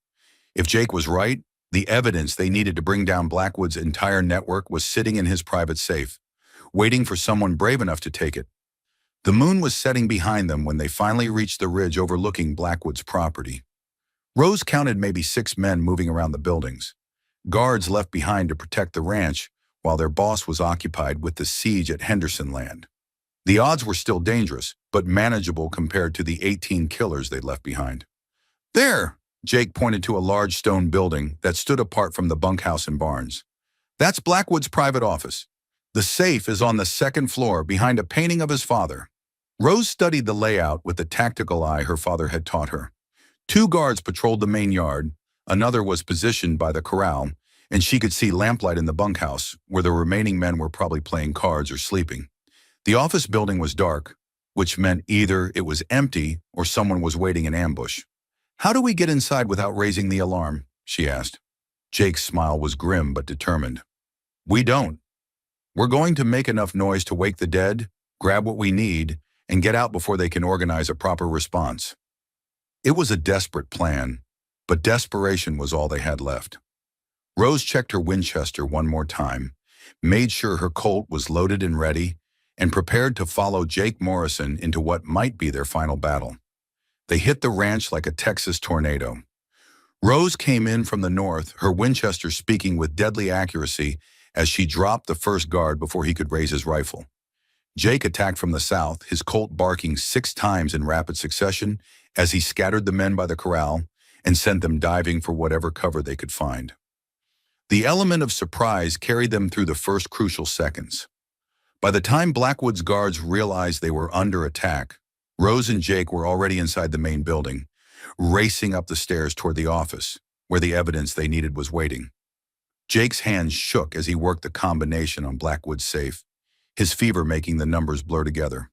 [SPEAKER 1] If Jake was right, the evidence they needed to bring down Blackwood's entire network was sitting in his private safe, waiting for someone brave enough to take it. The moon was setting behind them when they finally reached the ridge overlooking Blackwood's property. Rose counted maybe 6 men moving around the buildings, guards left behind to protect the ranch while their boss was occupied with the siege at Henderson Land. The odds were still dangerous, but manageable compared to the 18 killers they'd left behind. "There!" Jake pointed to a large stone building that stood apart from the bunkhouse and barns. "That's Blackwood's private office. The safe is on the 2nd floor behind a painting of his father." Rose studied the layout with the tactical eye her father had taught her. 2 guards patrolled the main yard, another was positioned by the corral, and she could see lamplight in the bunkhouse, where the remaining men were probably playing cards or sleeping. The office building was dark, which meant either it was empty or someone was waiting in ambush. "How do we get inside without raising the alarm?" she asked. Jake's smile was grim but determined. "We don't. We're going to make enough noise to wake the dead, grab what we need, and get out before they can organize a proper response." It was a desperate plan, but desperation was all they had left. Rose checked her Winchester one more time, made sure her Colt was loaded and ready, and prepared to follow Jake Morrison into what might be their final battle. They hit the ranch like a Texas tornado. Rose came in from the north, her Winchester speaking with deadly accuracy as she dropped the first guard before he could raise his rifle. Jake attacked from the south, his Colt barking 6 times in rapid succession as he scattered the men by the corral and sent them diving for whatever cover they could find. The element of surprise carried them through the first crucial seconds. By the time Blackwood's guards realized they were under attack, Rose and Jake were already inside the main building, racing up the stairs toward the office, where the evidence they needed was waiting. Jake's hands shook as he worked the combination on Blackwood's safe, his fever making the numbers blur together.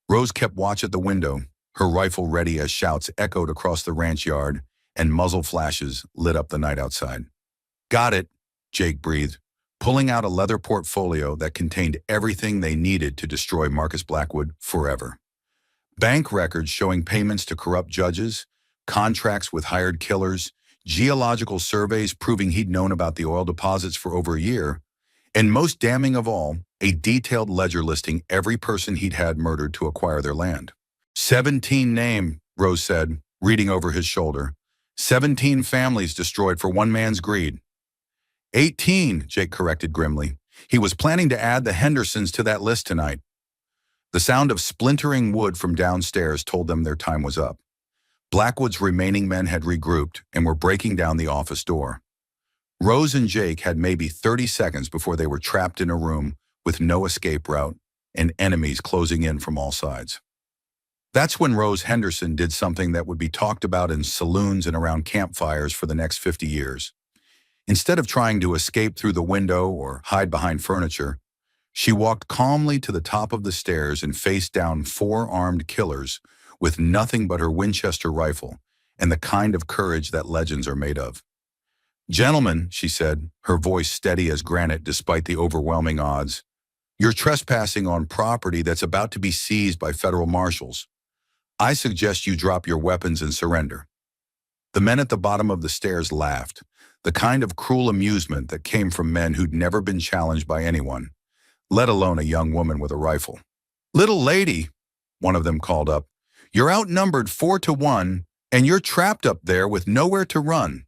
[SPEAKER 1] Rose kept watch at the window, her rifle ready as shouts echoed across the ranch yard and muzzle flashes lit up the night outside. "Got it," Jake breathed, pulling out a leather portfolio that contained everything they needed to destroy Marcus Blackwood forever. Bank records showing payments to corrupt judges, contracts with hired killers, geological surveys proving he'd known about the oil deposits for over a year, and most damning of all, a detailed ledger listing every person he'd had murdered to acquire their land. 17 named, Rose said, reading over his shoulder. 17 families destroyed for one man's greed. 18, Jake corrected grimly. He was planning to add the Hendersons to that list tonight. The sound of splintering wood from downstairs told them their time was up. Blackwood's remaining men had regrouped and were breaking down the office door. Rose and Jake had maybe 30 seconds before they were trapped in a room with no escape route and enemies closing in from all sides. That's when Rose Henderson did something that would be talked about in saloons and around campfires for the next 50 years. Instead of trying to escape through the window or hide behind furniture, she walked calmly to the top of the stairs and faced down four armed killers with nothing but her Winchester rifle and the kind of courage that legends are made of. "Gentlemen," she said, her voice steady as granite despite the overwhelming odds, "you're trespassing on property that's about to be seized by federal marshals. I suggest you drop your weapons and surrender." The men at the bottom of the stairs laughed, the kind of cruel amusement that came from men who'd never been challenged by anyone, let alone a young woman with a rifle. "Little lady," one of them called up, "you're outnumbered 4-1, and you're trapped up there with nowhere to run.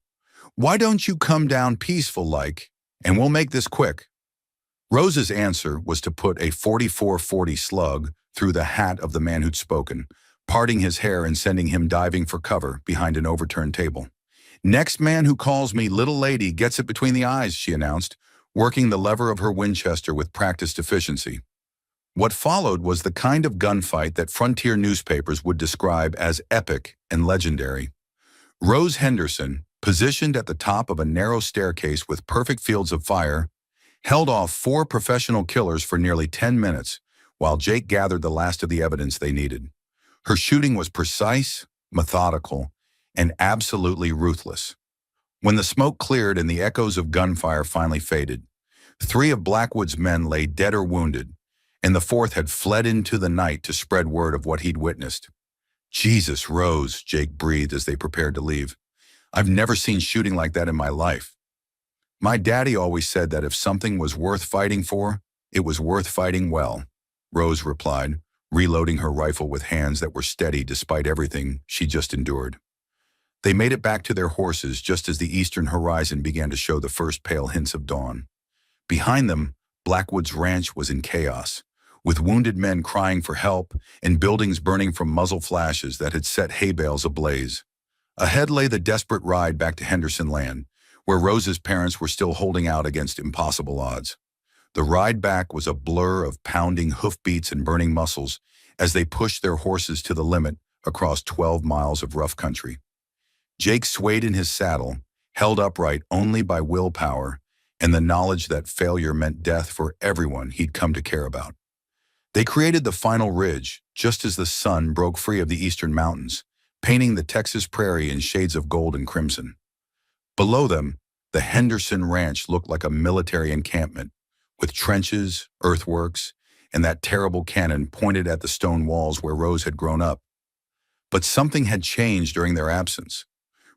[SPEAKER 1] Why don't you come down peaceful-like, and we'll make this quick?" Rose's answer was to put a 44-40 slug through the hat of the man who'd spoken, parting his hair and sending him diving for cover behind an overturned table. "Next man who calls me little lady gets it between the eyes," she announced, working the lever of her Winchester with practiced efficiency. What followed was the kind of gunfight that frontier newspapers would describe as epic and legendary. Rose Henderson, positioned at the top of a narrow staircase with perfect fields of fire, held off four professional killers for nearly 10 minutes while Jake gathered the last of the evidence they needed. Her shooting was precise, methodical, and absolutely ruthless. When the smoke cleared and the echoes of gunfire finally faded, three of Blackwood's men lay dead or wounded, and the fourth had fled into the night to spread word of what he'd witnessed. "Jesus, Rose," Jake breathed as they prepared to leave. "I've never seen shooting like that in my life." "My daddy always said that if something was worth fighting for, it was worth fighting well," Rose replied, reloading her rifle with hands that were steady despite everything she just endured. They made it back to their horses just as the eastern horizon began to show the first pale hints of dawn. Behind them, Blackwood's ranch was in chaos, with wounded men crying for help and buildings burning from muzzle flashes that had set hay bales ablaze. Ahead lay the desperate ride back to Henderson Land, where Rose's parents were still holding out against impossible odds. The ride back was a blur of pounding hoofbeats and burning muscles as they pushed their horses to the limit across 12 miles of rough country. Jake swayed in his saddle, held upright only by willpower and the knowledge that failure meant death for everyone he'd come to care about. They created the final ridge just as the sun broke free of the eastern mountains, painting the Texas prairie in shades of gold and crimson. Below them, the Henderson Ranch looked like a military encampment, with trenches, earthworks, and that terrible cannon pointed at the stone walls where Rose had grown up. But something had changed during their absence.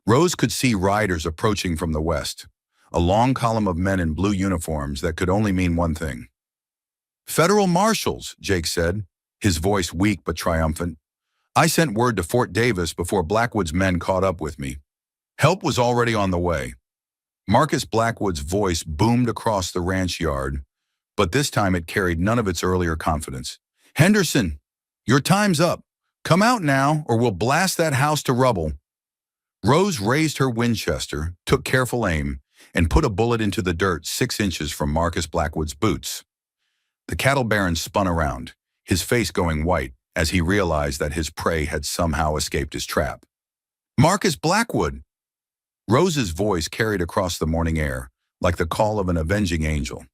[SPEAKER 1] Rose could see riders approaching from the west, a long column of men in blue uniforms that could only mean one thing. "Federal marshals," Jake said, his voice weak but triumphant. "I sent word to Fort Davis before Blackwood's men caught up with me. Help was already on the way." Marcus Blackwood's voice boomed across the ranch yard, but this time it carried none of its earlier confidence. "Henderson, your time's up. Come out now, or we'll blast that house to rubble." Rose raised her Winchester, took careful aim, and put a bullet into the dirt 6 inches from Marcus Blackwood's boots. The cattle baron spun around, his face going white as he realized that his prey had somehow escaped his trap. "Marcus Blackwood!" Rose's voice carried across the morning air, like the call of an avenging angel.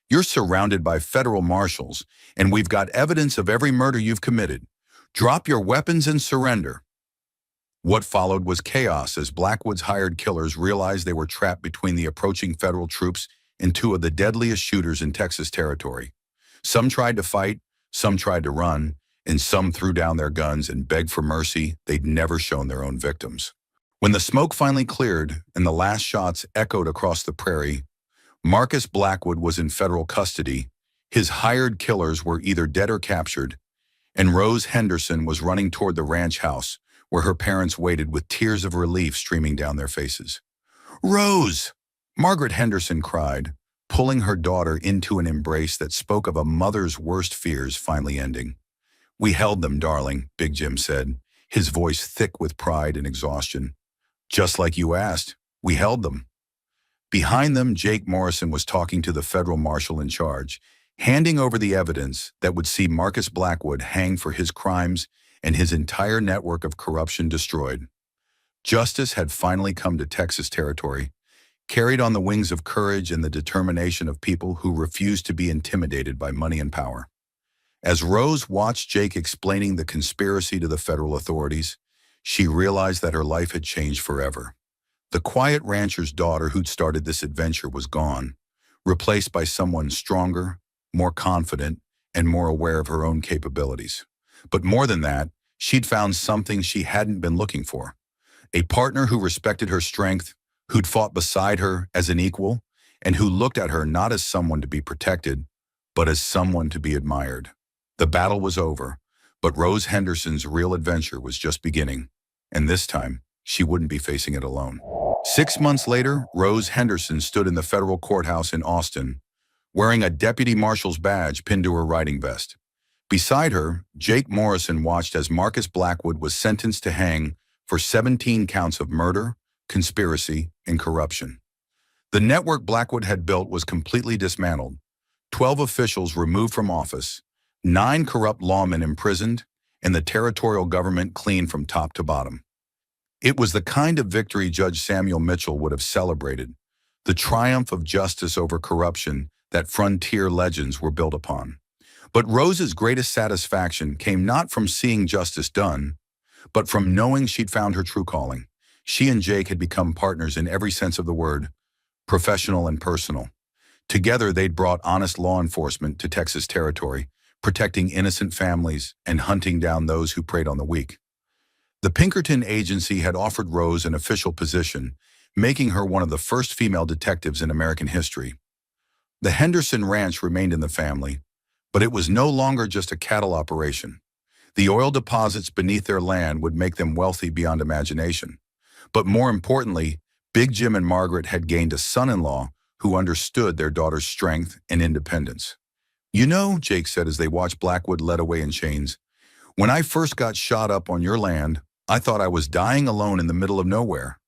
[SPEAKER 1] "You're surrounded by federal marshals, and we've got evidence of every murder you've committed. Drop your weapons and surrender." What followed was chaos as Blackwood's hired killers realized they were trapped between the approaching federal troops and two of the deadliest shooters in Texas territory. Some tried to fight, some tried to run, and some threw down their guns and begged for mercy they'd never shown their own victims. When the smoke finally cleared and the last shots echoed across the prairie, Marcus Blackwood was in federal custody, his hired killers were either dead or captured, and Rose Henderson was running toward the ranch house, where her parents waited with tears of relief streaming down their faces. "Rose!" Margaret Henderson cried, pulling her daughter into an embrace that spoke of a mother's worst fears finally ending. "We held them, darling," Big Jim said, his voice thick with pride and exhaustion. "Just like you asked, we held them." Behind them, Jake Morrison was talking to the federal marshal in charge, handing over the evidence that would see Marcus Blackwood hang for his crimes and his entire network of corruption destroyed. Justice had finally come to Texas territory, carried on the wings of courage and the determination of people who refuse to be intimidated by money and power. As Rose watched Jake explaining the conspiracy to the federal authorities, she realized that her life had changed forever. The quiet rancher's daughter who'd started this adventure was gone, replaced by someone stronger, more confident, and more aware of her own capabilities. But more than that, she'd found something she hadn't been looking for. A partner who respected her strength, who'd fought beside her as an equal, and who looked at her not as someone to be protected, but as someone to be admired. The battle was over, but Rose Henderson's real adventure was just beginning, and this time, she wouldn't be facing it alone. 6 months later, Rose Henderson stood in the federal courthouse in Austin, wearing a deputy marshal's badge pinned to her riding vest. Beside her, Jake Morrison watched as Marcus Blackwood was sentenced to hang for 17 counts of murder, conspiracy, and corruption. The network Blackwood had built was completely dismantled, 12 officials removed from office, 9 corrupt lawmen imprisoned, and the territorial government cleaned from top to bottom. It was the kind of victory Judge Samuel Mitchell would have celebrated, the triumph of justice over corruption that frontier legends were built upon. But Rose's greatest satisfaction came not from seeing justice done, but from knowing she'd found her true calling. She and Jake had become partners in every sense of the word, professional and personal. Together, they'd brought honest law enforcement to Texas territory, protecting innocent families and hunting down those who preyed on the weak. The Pinkerton Agency had offered Rose an official position, making her one of the first female detectives in American history. The Henderson Ranch remained in the family, but it was no longer just a cattle operation. The oil deposits beneath their land would make them wealthy beyond imagination. But more importantly, Big Jim and Margaret had gained a son-in-law who understood their daughter's strength and independence. "You know," Jake said as they watched Blackwood led away in chains, "when I first got shot up on your land, I thought I was dying alone in the middle of nowhere."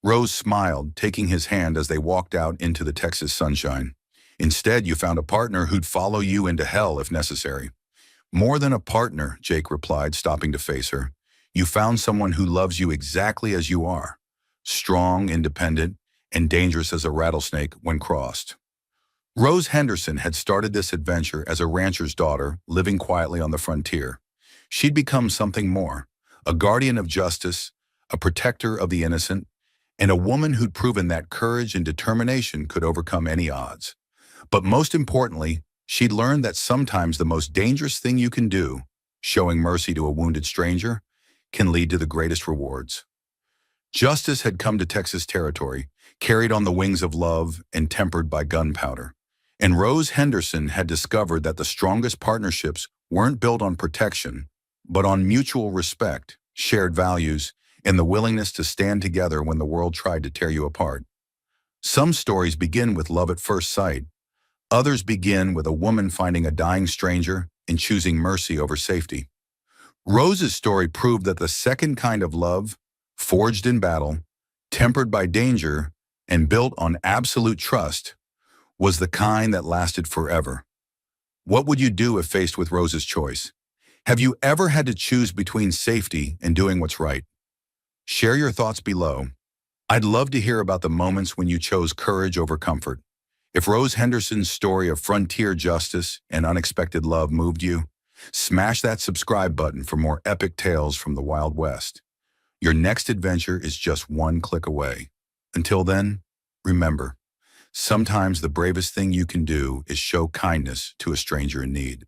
[SPEAKER 1] Rose smiled, taking his hand as they walked out into the Texas sunshine. "Instead, you found a partner who'd follow you into hell if necessary." "More than a partner," Jake replied, stopping to face her. "You found someone who loves you exactly as you are, strong, independent, and dangerous as a rattlesnake when crossed." Rose Henderson had started this adventure as a rancher's daughter, living quietly on the frontier. She'd become something more, a guardian of justice, a protector of the innocent, and a woman who'd proven that courage and determination could overcome any odds. But most importantly, she'd learned that sometimes the most dangerous thing you can do, showing mercy to a wounded stranger, can lead to the greatest rewards. Justice had come to Texas territory, carried on the wings of love and tempered by gunpowder. And Rose Henderson had discovered that the strongest partnerships weren't built on protection, but on mutual respect, shared values, and the willingness to stand together when the world tried to tear you apart. Some stories begin with love at first sight. Others begin with a woman finding a dying stranger and choosing mercy over safety. Rose's story proved that the second kind of love, forged in battle, tempered by danger, and built on absolute trust, was the kind that lasted forever. What would you do if faced with Rose's choice? Have you ever had to choose between safety and doing what's right? Share your thoughts below. I'd love to hear about the moments when you chose courage over comfort. If Rose Henderson's story of frontier justice and unexpected love moved you, smash that subscribe button for more epic tales from the Wild West. Your next adventure is just one click away. Until then, remember, sometimes the bravest thing you can do is show kindness to a stranger in need.